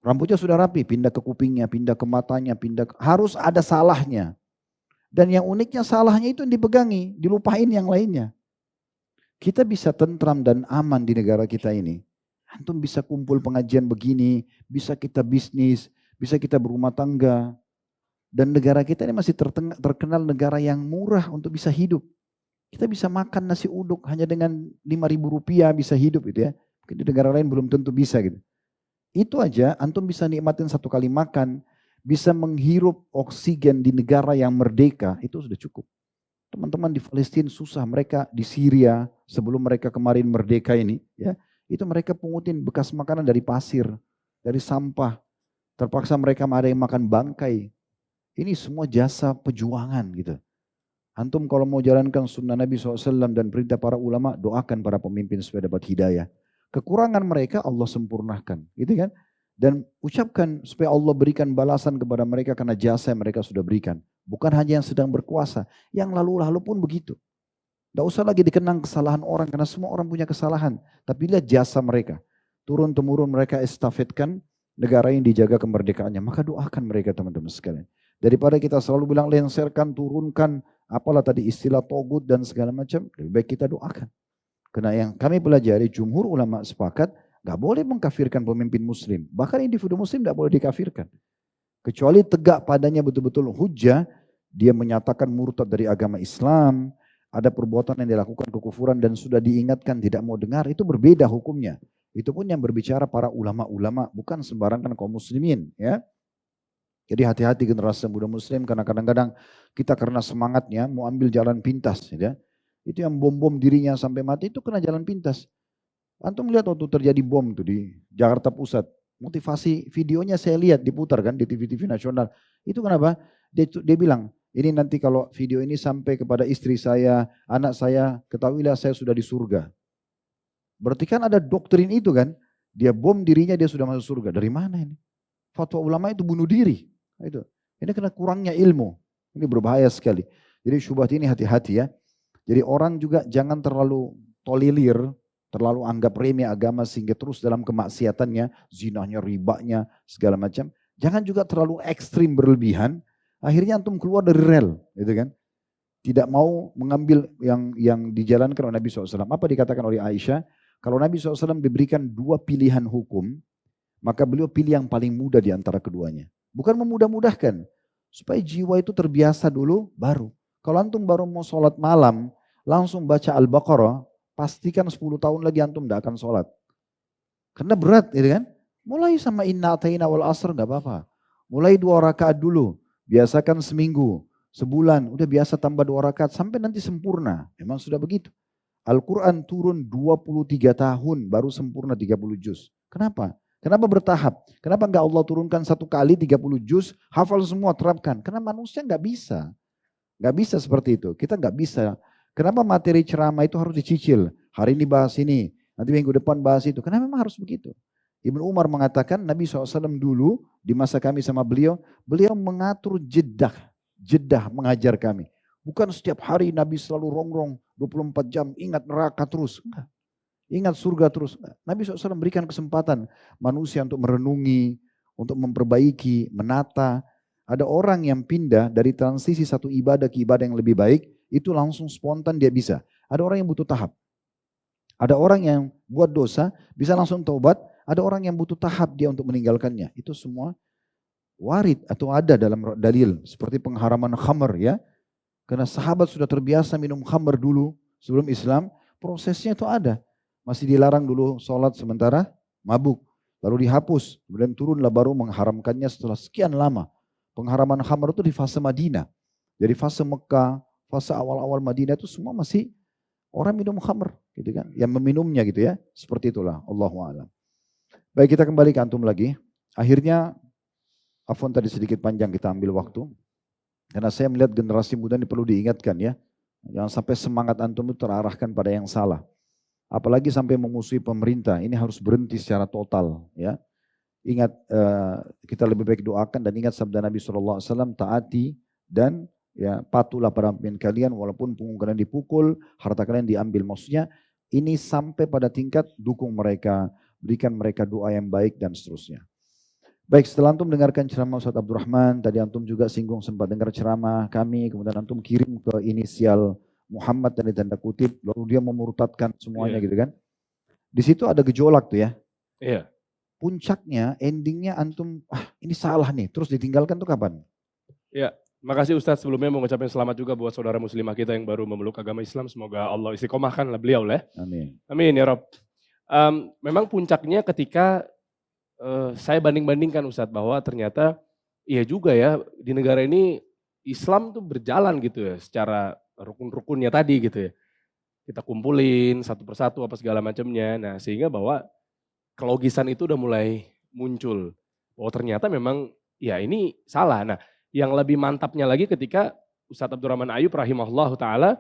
Rambutnya sudah rapi, pindah ke kupingnya, pindah ke matanya, harus ada salahnya. Dan yang uniknya salahnya itu yang dipegangi, dilupain yang lainnya. Kita bisa tentram dan aman di negara kita ini. Antum bisa kumpul pengajian begini, bisa kita bisnis, bisa kita berumah tangga. Dan negara kita ini masih terkenal negara yang murah untuk bisa hidup. Kita bisa makan nasi uduk hanya dengan 5.000 rupiah bisa hidup gitu ya. Mungkin di negara lain belum tentu bisa gitu. Itu aja antum bisa nikmatin 1 kali makan, bisa menghirup oksigen di negara yang merdeka, itu sudah cukup. Teman-teman di Palestina susah, mereka di Syria sebelum mereka kemarin merdeka ini, ya itu mereka pungutin bekas makanan dari pasir, dari sampah. Terpaksa mereka ada yang makan bangkai. Ini semua jasa perjuangan gitu. Antum kalau mau jalankan sunnah Nabi SAW dan perintah para ulama, doakan para pemimpin supaya dapat hidayah. Kekurangan mereka Allah sempurnakan, gitu kan? Dan ucapkan supaya Allah berikan balasan kepada mereka karena jasa yang mereka sudah berikan. Bukan hanya yang sedang berkuasa, yang lalu-lalu pun begitu. Tidak usah lagi dikenang kesalahan orang karena semua orang punya kesalahan. Tapi lihat jasa mereka. Turun-temurun mereka estafetkan negara yang dijaga kemerdekaannya. Maka doakan mereka teman-teman sekalian. Daripada kita selalu bilang lenserkan, turunkan, apalah tadi istilah togut dan segala macam. Lebih baik kita doakan. Karena yang kami pelajari jumhur ulama sepakat gak boleh mengkafirkan pemimpin muslim. Bahkan individu muslim gak boleh dikafirkan. Kecuali tegak padanya betul-betul hujah, dia menyatakan murtad dari agama Islam, ada perbuatan yang dilakukan kekufuran dan sudah diingatkan tidak mau dengar, itu berbeda hukumnya. Itu pun yang berbicara para ulama-ulama, bukan sembarangan kaum muslimin. Ya. Jadi hati-hati generasi muda muslim karena kadang-kadang kita karena semangatnya mau ambil jalan pintas. Ya. Itu yang bom-bom dirinya sampai mati itu kena jalan pintas. Antum lihat waktu terjadi bom tuh di Jakarta Pusat. Motivasi videonya saya lihat diputar kan di TV-TV nasional. Itu kenapa? Dia bilang, ini nanti kalau video ini sampai kepada istri saya, anak saya, ketahuilah saya sudah di surga. Berarti kan ada doktrin itu kan. Dia bom dirinya dia sudah masuk surga. Dari mana ini? Fatwa ulama itu bunuh diri. Itu. Ini karena kurangnya ilmu. Ini berbahaya sekali. Jadi syubhat ini hati-hati ya. Jadi orang juga jangan terlalu tolilir, terlalu anggap remeh agama sehingga terus dalam kemaksiatannya, zinahnya, ribanya, segala macam. Jangan juga terlalu ekstrim berlebihan, akhirnya antum keluar dari rel, gitu kan? Tidak mau mengambil yang dijalankan oleh Nabi SAW. Apa dikatakan oleh Aisyah? Kalau Nabi SAW diberikan 2 pilihan hukum, maka beliau pilih yang paling mudah di antara keduanya. Bukan memudah-mudahkan, supaya jiwa itu terbiasa dulu, baru. Kalau antum baru mau sholat malam, langsung baca Al-Baqarah, pastikan 10 tahun lagi antum tidak akan sholat. Karena berat gitu kan. Mulai sama inna atayna wal asr gak apa-apa. Mulai 2 rakaat dulu. Biasakan seminggu, sebulan. Udah biasa tambah 2 rakaat sampai nanti sempurna. Memang sudah begitu. Al-Quran turun 23 tahun baru sempurna 30 juz. Kenapa? Kenapa bertahap? Kenapa enggak Allah turunkan 1 kali 30 juz, hafal semua, terapkan? Karena manusia enggak bisa. Enggak bisa seperti itu. Kita enggak bisa. Kenapa materi ceramah itu harus dicicil? Hari ini bahas ini, nanti minggu depan bahas itu. Kenapa memang harus begitu? Ibnu Umar mengatakan Nabi SAW dulu di masa kami sama beliau mengatur jedah mengajar kami. Bukan setiap hari Nabi selalu rongrong 24 jam ingat neraka terus. Enggak. Ingat surga terus. Nabi SAW berikan kesempatan manusia untuk merenungi, untuk memperbaiki, menata. Ada orang yang pindah dari transisi satu ibadah ke ibadah yang lebih baik, itu langsung spontan dia bisa. Ada orang yang butuh tahap. Ada orang yang buat dosa, bisa langsung taubat. Ada orang yang butuh tahap dia untuk meninggalkannya. Itu semua warid atau ada dalam dalil. Seperti pengharaman khamr ya. Karena sahabat sudah terbiasa minum khamr dulu sebelum Islam, prosesnya itu ada. Masih dilarang dulu sholat sementara mabuk. Lalu dihapus, kemudian turunlah baru mengharamkannya setelah sekian lama. Pengharaman khamr itu di fase Madinah. Jadi fase Mekah, fase awal-awal Madinah itu semua masih orang minum khamr. Gitu kan? Yang meminumnya gitu ya. Seperti itulah. Allahu a'lam. Baik, kita kembali ke antum lagi. Akhirnya, afwan tadi sedikit panjang kita ambil waktu. Karena saya melihat generasi muda ini perlu diingatkan ya. Jangan sampai semangat antum itu terarahkan pada yang salah. Apalagi sampai memusuhi pemerintah, ini harus berhenti secara total ya. Ingat kita lebih baik doakan dan ingat sabda Nabi SAW, taati dan ya patuhlah pada pemimpin kalian walaupun punggung kalian dipukul, harta kalian diambil. Maksudnya ini sampai pada tingkat dukung mereka, berikan mereka doa yang baik dan seterusnya. Baik, setelah antum dengarkan ceramah Ustaz Abdurrahman, tadi antum juga singgung sempat dengar ceramah kami, kemudian antum kirim ke inisial Muhammad dan tanda kutip, lalu dia memurtadkan semuanya gitu kan. Di situ ada gejolak tuh ya. Iya. Puncaknya, endingnya antum, ini salah nih, terus ditinggalkan tuh kapan? Ya, makasih Ustadz sebelumnya mengucapkan selamat juga buat saudara muslimah kita yang baru memeluk agama Islam. Semoga Allah istiqomahkanlah beliau lah. Amin. Amin ya Rob. Memang puncaknya ketika saya banding-bandingkan Ustadz bahwa ternyata iya juga ya di negara ini Islam tuh berjalan gitu ya secara rukun-rukunnya tadi gitu ya. Kita kumpulin satu persatu apa segala macamnya. Nah sehingga bahwa kelogisan itu udah mulai muncul. Bahwa ternyata memang ya ini salah. Nah yang lebih mantapnya lagi ketika Ustadz Abdurrahman Ayub rahimahullah ta'ala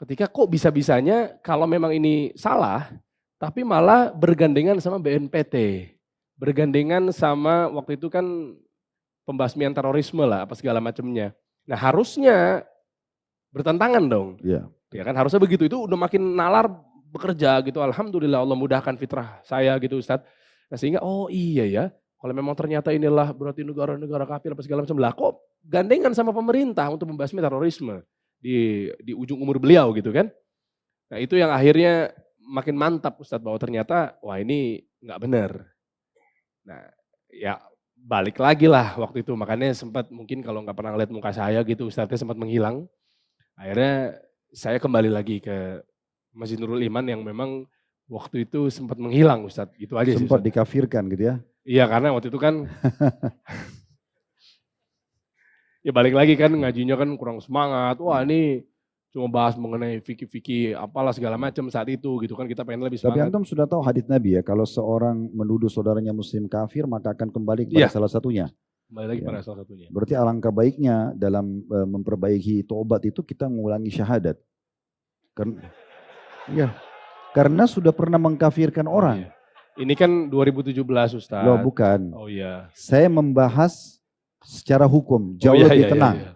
ketika kok bisa-bisanya kalau memang ini salah tapi malah bergandengan sama BNPT. Bergandengan sama waktu itu kan pembasmian terorisme lah apa segala macamnya. Nah harusnya bertentangan dong. Iya. Ya kan harusnya begitu. Itu udah makin nalar bekerja gitu. Alhamdulillah Allah mudahkan fitrah saya gitu Ustadz. Nah sehingga oh iya ya. Kalau memang ternyata inilah berarti negara-negara kafir apa segala macam. Lah kok gandengan sama pemerintah untuk membasmi terorisme. Di ujung umur beliau gitu kan. Nah itu yang akhirnya makin mantap Ustadz. Bahwa ternyata wah ini gak benar. Nah ya balik lagi lah waktu itu. Makanya sempat mungkin kalau gak pernah ngeliat muka saya gitu Ustadznya sempat menghilang. Akhirnya saya kembali lagi ke Masjid Nurul Iman yang memang waktu itu sempat menghilang Ustadz. Gitu aja sih. Sempat dikafirkan gitu ya. Iya karena waktu itu kan ya balik lagi kan ngajinya kan kurang semangat. Wah ini cuma bahas mengenai fikih-fikih apalah segala macam saat itu gitu kan kita pengen lebih Tapi semangat. antum sudah tahu hadits Nabi ya, kalau seorang menuduh saudaranya muslim kafir maka akan kembali kepada salah satunya. Kembali lagi pada salah satunya. Berarti alangkah baiknya dalam memperbaiki tobat itu kita mengulangi syahadat. Karena sudah pernah mengkafirkan orang. Iya. Ini kan 2017 Ustaz. Loh bukan. Oh iya. Saya membahas secara hukum jauh lebih tenang. Iya.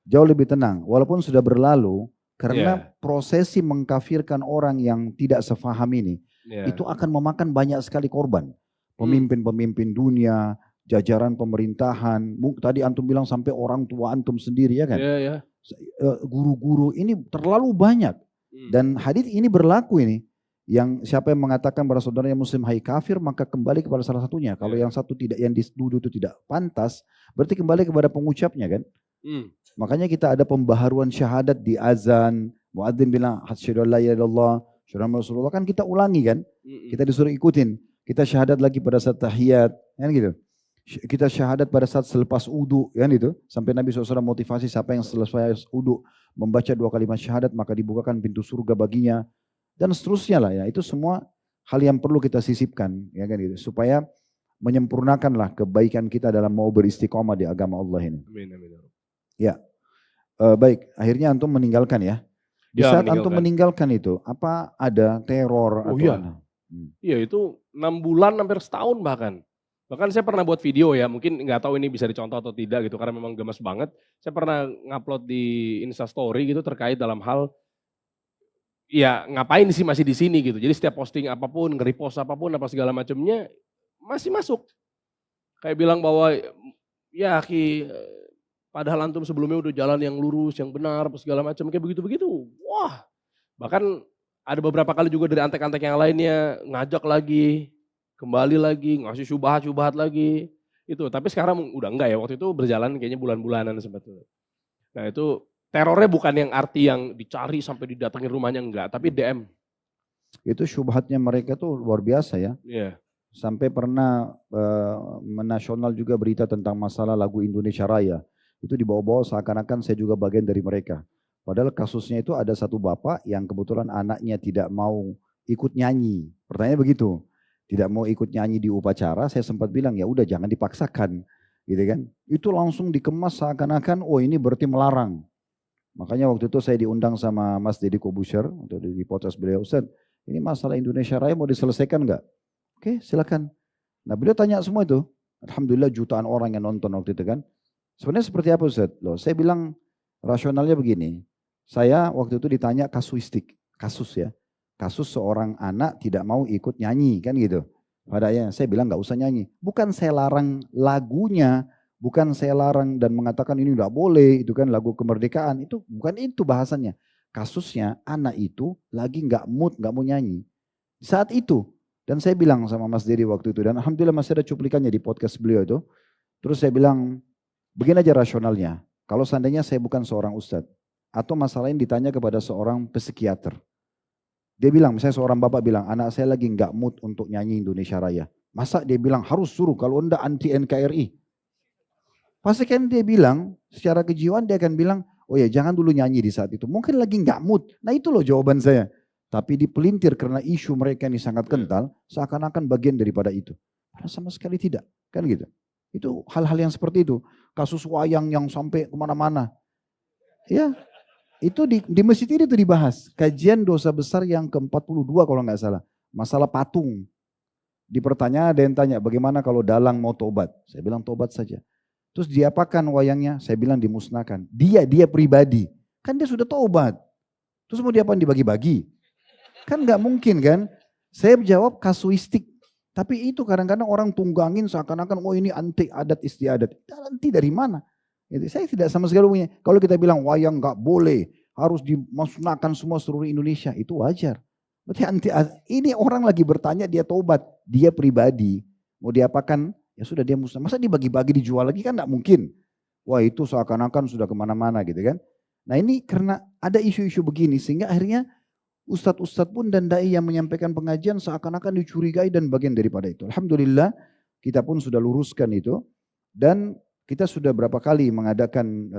Jauh lebih tenang. Walaupun sudah berlalu karena prosesi mengkafirkan orang yang tidak sefaham ini itu akan memakan banyak sekali korban. Pemimpin-pemimpin dunia, jajaran pemerintahan, tadi antum bilang sampai orang tua antum sendiri ya kan. Iya. Guru-guru ini terlalu banyak. Dan hadits ini berlaku ini. Yang siapa yang mengatakan pada saudaranya muslim hai kafir maka kembali kepada salah satunya. Kalau yang satu tidak yang dituduh itu tidak pantas, berarti kembali kepada pengucapnya kan. Makanya kita ada pembaharuan syahadat di azan. Muadzin bilang asyhadu an la ilaha illallah, asyhadu anna rasulullah kan kita ulangi kan. Kita disuruh ikutin. Kita syahadat lagi pada saat tahiyat kan gitu. Kita syahadat pada saat selepas wudu kan itu. Sampai Nabi SAW motivasi siapa yang selesai wudu membaca 2 kalimat syahadat maka dibukakan pintu surga baginya. Dan seterusnya lah ya, itu semua hal yang perlu kita sisipkan ya kan gitu, supaya menyempurnakanlah kebaikan kita dalam mau beristiqomah di agama Allah ini. Amin. Ya, baik. Akhirnya antum meninggalkan ya. Di saat antum meninggalkan itu, apa ada teror atau iya. Iya itu 6 bulan hampir setahun bahkan. Bahkan saya pernah buat video ya, mungkin nggak tahu ini bisa dicontoh atau tidak gitu, karena memang gemes banget. Saya pernah ngupload di Instastory gitu terkait dalam hal ya ngapain sih masih di sini gitu. Jadi setiap posting apapun, nge-repost apapun, apa segala macamnya masih masuk. Kayak bilang bahwa ya Ki, padahal antum sebelumnya udah jalan yang lurus, yang benar, apa segala macam kayak begitu-begitu. Wah, bahkan ada beberapa kali juga dari antek-antek yang lainnya ngajak lagi, kembali lagi, ngasih syubhat-syubhat lagi. Itu, tapi sekarang udah enggak ya, waktu itu berjalan kayaknya bulan-bulanan sebetulnya. Nah itu terornya bukan yang arti yang dicari sampai didatengin rumahnya enggak, tapi DM. Itu syubhatnya mereka tuh luar biasa ya. Iya. Sampai pernah menasional juga berita tentang masalah lagu Indonesia Raya. Itu dibawa-bawa seakan-akan saya juga bagian dari mereka. Padahal kasusnya itu ada satu bapak yang kebetulan anaknya tidak mau ikut nyanyi. Pertanyaannya begitu. Tidak mau ikut nyanyi di upacara, saya sempat bilang ya udah jangan dipaksakan. Gitu kan. Itu langsung dikemas seakan-akan oh ini berarti melarang. Makanya waktu itu saya diundang sama Mas Deddy Kobusher untuk di podcast beliau, Ustaz, ini masalah Indonesia Raya mau diselesaikan enggak? Oke, silakan. Nah, beliau tanya semua itu. Alhamdulillah jutaan orang yang nonton waktu itu kan. Sebenarnya seperti apa Ustaz? Loh, saya bilang rasionalnya begini. Saya waktu itu ditanya kasuistik, kasus ya. Kasus seorang anak tidak mau ikut nyanyi kan gitu. Padahal saya bilang enggak usah nyanyi. Bukan saya larang lagunya, bukan saya larang dan mengatakan ini enggak boleh, itu kan lagu kemerdekaan. Itu bukan itu bahasannya. Kasusnya anak itu lagi enggak mood, enggak mau nyanyi. Saat itu, dan saya bilang sama Mas Dedi waktu itu, dan alhamdulillah masih ada cuplikannya di podcast beliau itu. Terus saya bilang, begini aja rasionalnya. Kalau seandainya saya bukan seorang ustadz, atau masalah ini ditanya kepada seorang psikiater. Dia bilang, misalnya seorang bapak bilang, anak saya lagi enggak mood untuk nyanyi Indonesia Raya. Masa dia bilang harus suruh, kalau enggak anti NKRI. Pasti kan dia bilang, secara kejiwaan dia akan bilang, oh ya jangan dulu nyanyi di saat itu. Mungkin lagi enggak mood. Nah itu loh jawaban saya. Tapi dipelintir karena isu mereka ini sangat kental, seakan-akan bagian daripada itu. Padahal sama sekali tidak, kan gitu. Itu hal-hal yang seperti itu. Kasus wayang yang sampai kemana-mana. Ya, itu di masjid ini itu dibahas. Kajian dosa besar yang ke-42 kalau nggak salah. Masalah patung. Di pertanyaan ada yang tanya, bagaimana kalau dalang mau tobat? Saya bilang tobat saja. Terus diapakan wayangnya? Saya bilang dimusnahkan. Dia pribadi. Kan dia sudah tobat. Terus mau diapain dibagi-bagi? Kan nggak mungkin kan. Saya jawab kasuistik. Tapi itu kadang-kadang orang tunggangin seakan-akan oh ini anti adat istiadat. Anti dari mana? Jadi saya tidak sama sekali punya. Kalau kita bilang wayang nggak boleh, harus dimusnahkan semua seluruh Indonesia, itu wajar. Berarti anti ini orang lagi bertanya dia tobat, dia pribadi mau diapakan? Ya sudah dia musnah. Masa dibagi-bagi dijual lagi kan nggak mungkin. Wah itu seakan-akan sudah kemana-mana gitu kan. Nah ini karena ada isu-isu begini sehingga akhirnya ustadz-ustadz pun dan dai yang menyampaikan pengajian seakan-akan dicurigai dan bagian daripada itu. Alhamdulillah kita pun sudah luruskan itu dan kita sudah berapa kali mengadakan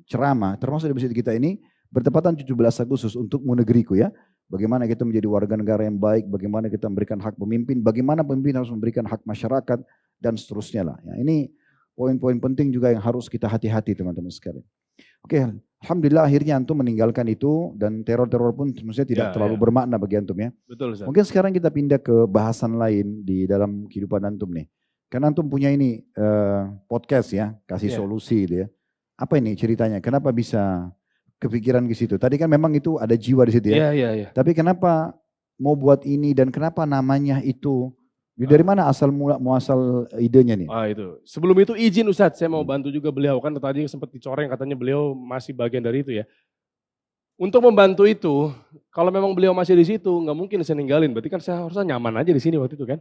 ceramah termasuk di masjid kita ini bertepatan 17 Agustus untuk negeriku ya. Bagaimana kita menjadi warga negara yang baik, bagaimana kita memberikan hak pemimpin, bagaimana pemimpin harus memberikan hak masyarakat dan seterusnya lah. Ya, ini poin-poin penting juga yang harus kita hati-hati teman-teman sekalian. Oke, alhamdulillah akhirnya antum meninggalkan itu dan teror-teror pun sebenarnya tidak terlalu bermakna bagi antum ya. Betul, Ustaz. Mungkin sekarang kita pindah ke bahasan lain di dalam kehidupan antum nih. Karena antum punya ini podcast ya, kasih solusi gitu ya. Apa ini ceritanya? Kenapa bisa kepikiran ke situ? Tadi kan memang itu ada jiwa di situ ya. Iya. Tapi kenapa mau buat ini dan kenapa namanya itu? Dari mana muasal idenya nih? Itu. Sebelum itu izin Ustadz, saya mau bantu juga beliau. Kan tadi sempat dicoreng katanya beliau masih bagian dari itu ya. Untuk membantu itu, kalau memang beliau masih di situ, nggak mungkin saya ninggalin. Berarti kan saya harusnya nyaman aja di sini waktu itu kan.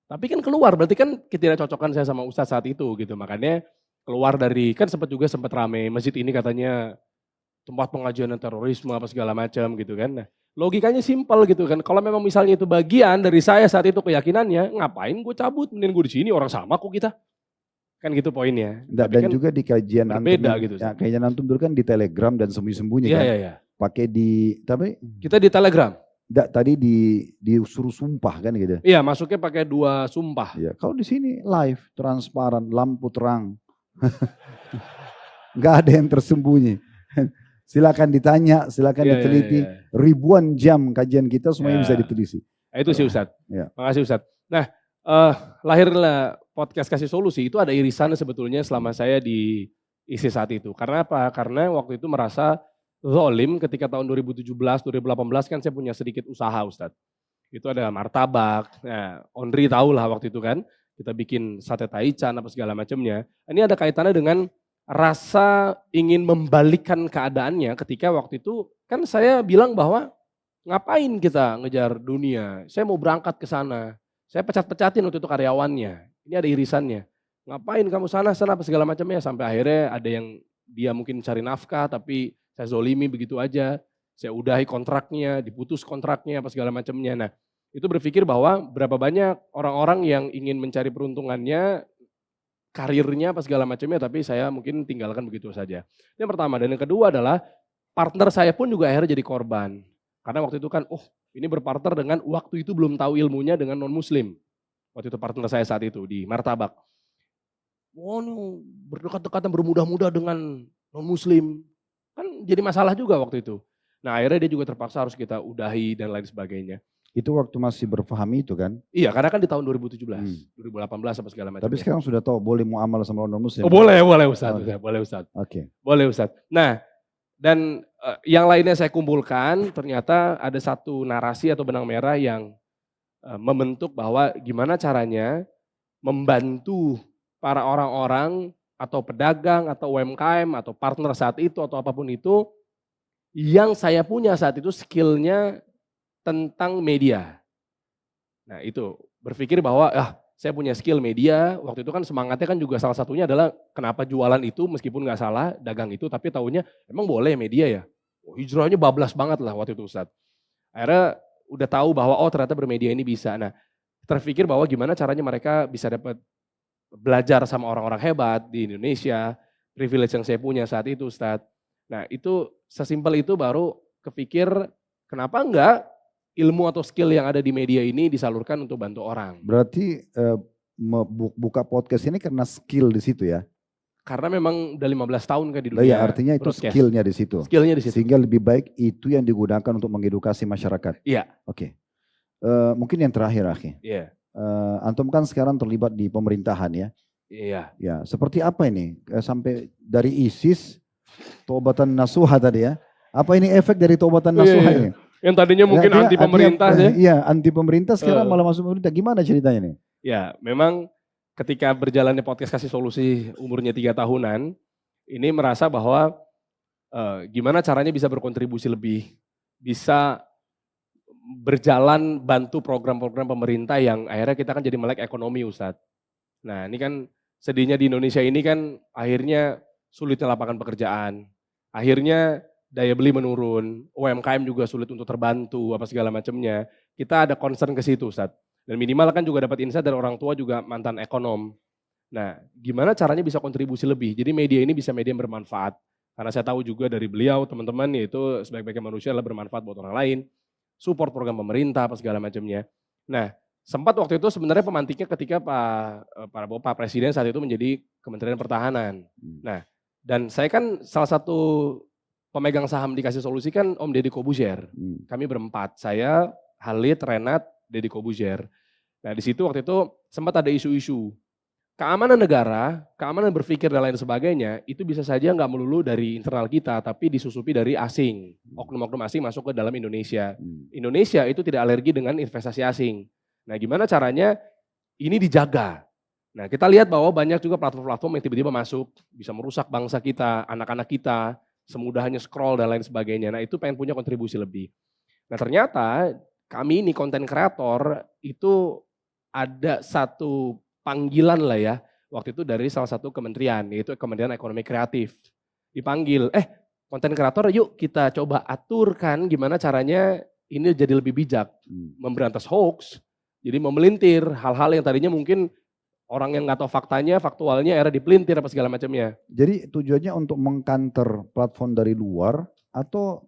Tapi kan keluar, berarti kan ketidakcocokan saya sama Ustadz saat itu gitu. Makanya keluar dari, kan sempat rame masjid ini katanya tempat pengajian terorisme apa segala macam gitu kan. Nah, logikanya simpel gitu kan. Kalau memang misalnya itu bagian dari saya saat itu keyakinannya, ngapain gue cabut, mending gue di sini orang sama kok kita. Kan gitu poinnya. Dan kan juga di kajian berbeda antum, gitu. Ya, kajian antum dulu kan di Telegram dan sembunyi-sembunyi kan. Iya. Pakai tapi kita di Telegram. Enggak, tadi disuruh sumpah kan gitu. Iya, masuknya pakai 2 sumpah. Iya, kalau di sini live, transparan, lampu terang. Enggak ada yang tersembunyi. Silakan ditanya, silakan diteliti. Iya. Ribuan jam kajian kita semuanya bisa diteliti. Itu sih Ustadz. Ya. Makasih Ustadz. Nah, lahirlah podcast Kasih Solusi itu ada irisan sebetulnya selama saya di isi saat itu. Karena apa? Karena waktu itu merasa zolim ketika tahun 2017, 2018 kan saya punya sedikit usaha Ustadz. Itu ada martabak, nah Ondri tahu lah waktu itu kan, kita bikin sate taichan apa segala macamnya. Ini ada kaitannya dengan rasa ingin membalikkan keadaannya ketika waktu itu kan saya bilang bahwa ngapain kita ngejar dunia, saya mau berangkat ke sana. Saya pecat-pecatin waktu itu karyawannya, ini ada irisannya. Ngapain kamu sana apa segala macamnya, sampai akhirnya ada yang dia mungkin cari nafkah tapi saya zolimi begitu aja. Saya udahi kontraknya, diputus kontraknya apa segala macamnya. Nah, itu berpikir bahwa berapa banyak orang-orang yang ingin mencari peruntungannya, karirnya apa segala macamnya, tapi saya mungkin tinggalkan begitu saja. Yang pertama, dan yang kedua adalah partner saya pun juga akhirnya jadi korban. Karena waktu itu kan, ini berpartner dengan waktu itu belum tahu ilmunya dengan non-muslim. Waktu itu partner saya saat itu di martabak. Berdekat-dekatan bermudah-mudah dengan non-muslim. Kan jadi masalah juga waktu itu. Nah akhirnya dia juga terpaksa harus kita udahi dan lain sebagainya. Itu waktu masih berfahami itu kan? Iya, karena kan di tahun 2017, 2018 apa segala macam. Tapi sekarang sudah tahu boleh muamalah sama non-muslim? Oh boleh Ustaz. Boleh Ustaz. Oke. Boleh Ustaz. Nah, dan yang lainnya saya kumpulkan, ternyata ada satu narasi atau benang merah yang membentuk bahwa gimana caranya membantu para orang-orang atau pedagang atau UMKM atau partner saat itu atau apapun itu yang saya punya saat itu skillnya tentang media. Nah itu berpikir bahwa saya punya skill media, waktu itu kan semangatnya kan juga salah satunya adalah kenapa jualan itu meskipun nggak salah dagang itu, tapi taunya emang boleh media ya. Hijrahnya bablas banget lah waktu itu Ustadz. Akhirnya udah tahu bahwa ternyata bermedia ini bisa. Nah terpikir bahwa gimana caranya mereka bisa dapat belajar sama orang-orang hebat di Indonesia, privilege yang saya punya saat itu Ustadz. Nah itu sesimpel itu baru kepikir kenapa enggak ilmu atau skill yang ada di media ini disalurkan untuk bantu orang. Berarti buka podcast ini karena skill di situ ya? Karena memang udah 15 tahun kan di dunia. Ya artinya itu skillnya di situ. Skillnya di situ. Sehingga lebih baik itu yang digunakan untuk mengedukasi masyarakat. Iya. Oke. Mungkin yang terakhir Akhi. Iya. Antum kan sekarang terlibat di pemerintahan ya. Iya. Ya, seperti apa ini? Sampai dari ISIS, taubatan nasuha tadi ya. Apa ini efek dari taubatan nasuha ini? Yang tadinya mungkin anti pemerintah ya. Iya, anti pemerintah sekarang malah masuk pemerintah. Gimana ceritanya nih? Ya, memang ketika berjalannya podcast Kasih Solusi umurnya 3 tahunan, ini merasa bahwa gimana caranya bisa berkontribusi lebih, bisa berjalan bantu program-program pemerintah yang akhirnya kita kan jadi melek ekonomi Ustadz. Nah ini kan sedihnya di Indonesia ini kan akhirnya sulitnya lapangan pekerjaan, akhirnya daya beli menurun, UMKM juga sulit untuk terbantu apa segala macamnya. Kita ada concern ke situ Ustadz. Dan minimal kan juga dapat insight dari orang tua juga mantan ekonom. Nah gimana caranya bisa kontribusi lebih, jadi media ini bisa media yang bermanfaat. Karena saya tahu juga dari beliau teman-teman yaitu sebaik-baiknya manusia adalah bermanfaat buat orang lain. Support program pemerintah apa segala macamnya. Nah, sempat waktu itu sebenarnya pemantiknya ketika Pak Presiden saat itu menjadi Kementerian Pertahanan. Nah, dan saya kan salah satu pemegang saham di Kasih Solusi kan Om Deddy Kobuzier. Kami berempat, saya, Halid, Renat, Deddy Kobuzier. Nah, di situ waktu itu sempat ada isu-isu keamanan negara, keamanan berpikir dan lain sebagainya, itu bisa saja nggak melulu dari internal kita, tapi disusupi dari asing. Oknum-oknum asing masuk ke dalam Indonesia. Indonesia itu tidak alergi dengan investasi asing. Nah gimana caranya ini dijaga. Nah kita lihat bahwa banyak juga platform-platform yang tiba-tiba masuk, bisa merusak bangsa kita, anak-anak kita, semudahnya scroll dan lain sebagainya. Nah itu pengen punya kontribusi lebih. Nah ternyata kami ini konten kreator itu ada satu panggilan lah ya, waktu itu dari salah satu kementerian, yaitu Kementerian Ekonomi Kreatif. Dipanggil, konten kreator yuk kita coba aturkan gimana caranya ini jadi lebih bijak. Memberantas hoax, jadi memelintir hal-hal yang tadinya mungkin orang yang nggak tahu faktanya, faktualnya era dipelintir apa segala macamnya. Jadi tujuannya untuk mengkanter platform dari luar atau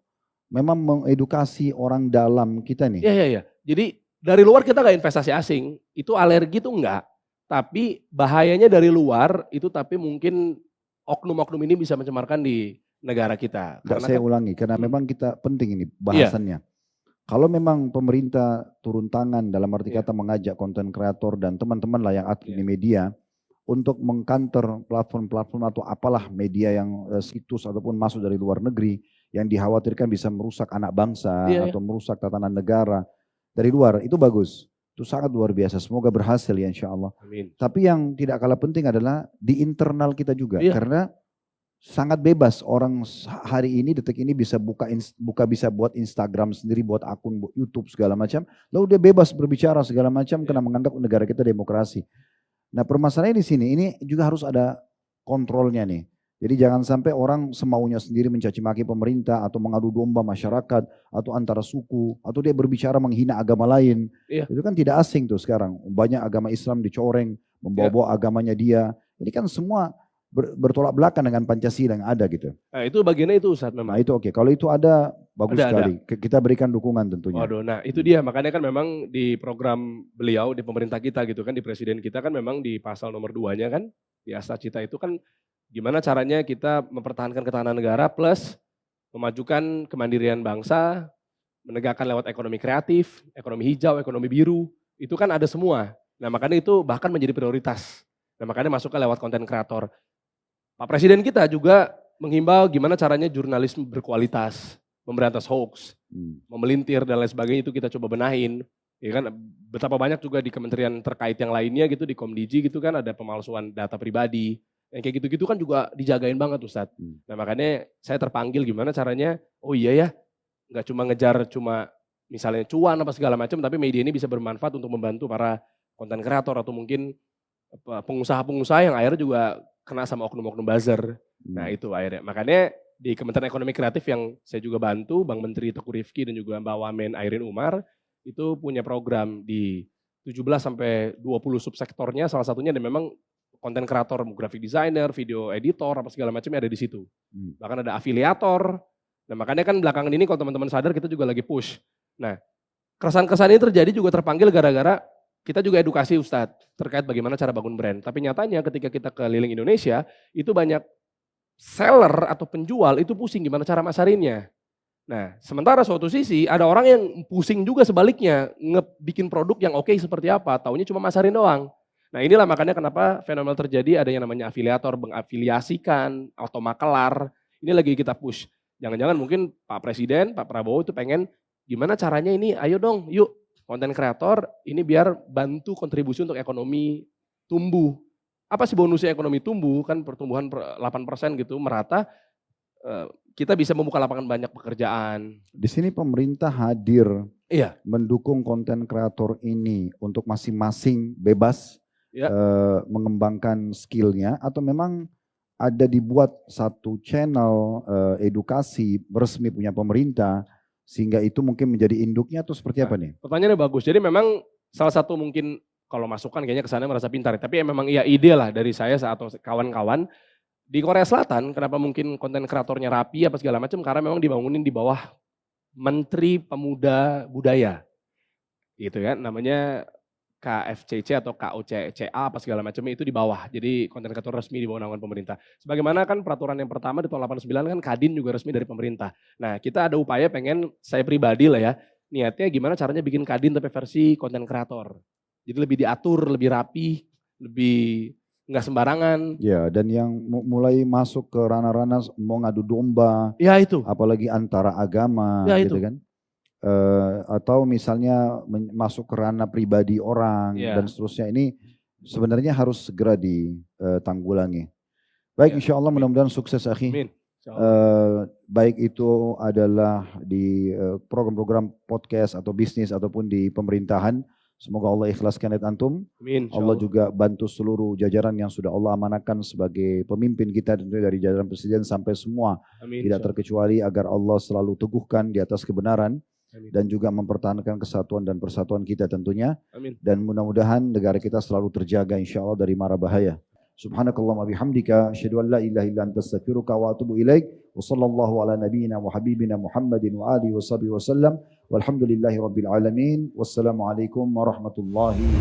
memang mengedukasi orang dalam kita nih? Iya. Jadi dari luar kita nggak investasi asing, itu alergi tuh enggak. Tapi bahayanya dari luar itu tapi mungkin oknum-oknum ini bisa mencemarkan di negara kita. Saya ulangi karena memang kita penting ini bahasannya. Kalau memang pemerintah turun tangan dalam arti kata mengajak konten kreator dan teman-teman lah yang aktif di media untuk mengkanter platform-platform atau apalah media yang situs ataupun masuk dari luar negeri yang dikhawatirkan bisa merusak anak bangsa Iya, iya. atau merusak tatanan negara dari luar, itu bagus. Itu sangat luar biasa, semoga berhasil ya insya Allah. Amin. Tapi yang tidak kalah penting adalah di internal kita juga, Iya. karena sangat bebas orang hari ini detik ini bisa bisa buat Instagram sendiri, buat akun buat YouTube segala macam, lalu dia bebas berbicara segala macam karena menganggap negara kita demokrasi. Nah permasalahannya di sini ini juga harus ada kontrolnya nih. Jadi jangan sampai orang semaunya sendiri mencaci maki pemerintah atau mengadu domba masyarakat atau antara suku atau dia berbicara menghina agama lain. Iya. Itu kan tidak asing tuh sekarang. Banyak agama Islam dicoreng, membawa agamanya dia. Ini kan semua bertolak belakang dengan Pancasila yang ada gitu. Nah itu bagiannya itu Ustadz memang. Nah itu oke. Kalau itu ada bagus Ada. sekali. Kita berikan dukungan tentunya. Waduh, nah itu dia makanya kan memang di program beliau di pemerintah kita gitu kan, di presiden kita kan memang di pasal nomor 2-nya kan di Asas Cita itu kan gimana caranya kita mempertahankan ketahanan negara plus memajukan kemandirian bangsa, menegakkan lewat ekonomi kreatif, ekonomi hijau, ekonomi biru, itu kan ada semua. Nah makanya itu bahkan menjadi prioritas. Nah makanya masuk ke lewat konten kreator. Pak Presiden kita juga menghimbau gimana caranya jurnalisme berkualitas, memberantas hoax, memelintir dan lain sebagainya itu kita coba benahin. Ya kan betapa banyak juga di kementerian terkait yang lainnya gitu, di Komdiji gitu kan ada pemalsuan data pribadi. Yang kayak gitu-gitu kan juga dijagain banget Ustadz. Nah makanya saya terpanggil gimana caranya, oh iya ya, nggak cuma ngejar cuma misalnya cuan apa segala macam, tapi media ini bisa bermanfaat untuk membantu para konten kreator atau mungkin pengusaha-pengusaha yang akhirnya juga kena sama oknum-oknum buzzer. Nah itu akhirnya. Makanya di Kementerian Ekonomi Kreatif yang saya juga bantu, Bang Menteri Teguh Rifki dan juga Mbak Wamen Airin Umar, itu punya program di 17 sampai 20 subsektornya, salah satunya dan memang konten kreator, graphic designer, video editor, apa segala macamnya ada di situ. Bahkan ada afiliator. Nah makanya kan belakangan ini kalau teman-teman sadar kita juga lagi push. Nah keresahan-keresahan ini terjadi juga terpanggil gara-gara kita juga edukasi Ustadz terkait bagaimana cara bangun brand. Tapi nyatanya ketika kita keliling Indonesia, itu banyak seller atau penjual itu pusing gimana cara masarinnya. Nah sementara suatu sisi ada orang yang pusing juga sebaliknya, bikin produk yang oke seperti apa, taunya cuma masarin doang. Nah inilah makanya kenapa fenomena terjadi ada yang namanya afiliator, mengafiliasikan, atau makelar. Ini lagi kita push. Jangan-jangan mungkin Pak Presiden, Pak Prabowo itu pengen gimana caranya ini, ayo dong yuk konten kreator ini biar bantu kontribusi untuk ekonomi tumbuh. Apa sih bonusnya ekonomi tumbuh? Kan pertumbuhan 8% gitu merata, kita bisa membuka lapangan banyak pekerjaan. Di sini pemerintah hadir Iya. mendukung konten kreator ini untuk masing-masing bebas mengembangkan skillnya atau memang ada dibuat satu channel edukasi resmi punya pemerintah sehingga itu mungkin menjadi induknya atau seperti apa nih? Pertanyaannya bagus. Jadi memang salah satu mungkin kalau masukan kayaknya kesannya merasa pintar. Tapi memang iya ide lah dari saya atau kawan-kawan. Di Korea Selatan kenapa mungkin konten kreatornya rapi apa segala macam. Karena memang dibangunin di bawah Menteri Pemuda Budaya. Gitu kan namanya KFCC atau KOCCA apa segala macamnya itu di bawah. Jadi konten kreator resmi di bawah naungan pemerintah. Sebagaimana kan peraturan yang pertama di tahun 89 kan Kadin juga resmi dari pemerintah. Nah kita ada upaya pengen saya pribadi lah ya. Niatnya gimana caranya bikin Kadin tapi versi konten kreator. Jadi lebih diatur, lebih rapi, lebih nggak sembarangan. Ya dan yang mulai masuk ke ranah-ranah mau ngadu domba. Ya itu. Apalagi antara agama ya, gitu itu. kan. Atau misalnya masuk ke ranah pribadi orang dan seterusnya ini sebenarnya harus segera ditanggulangi. Baik insya Allah mudah-mudahan sukses akhi. Amin. Baik itu adalah di program-program podcast atau bisnis ataupun di pemerintahan. Semoga Allah ikhlaskan niat antum. Amin, Allah juga bantu seluruh jajaran yang sudah Allah amanahkan sebagai pemimpin kita tentunya dari jajaran presiden sampai semua. Amin, tidak terkecuali agar Allah selalu teguhkan di atas kebenaran. Amin. Dan juga mempertahankan kesatuan dan persatuan kita tentunya. Amin. Dan mudah-mudahan negara kita selalu terjaga insya Allah dari mara bahaya. Subhanakallahumma bihamdika asyhadu an la ilaha illa anta astaghfiruka wa atubu ilaik. Wa sallallahu ala nabiyyina wa habibina Muhammadin wa alihi wa sahbihi wa sallam. Walhamdulillahi rabbil alamin. Wassalamualaikum warahmatullahi wabarakatuh.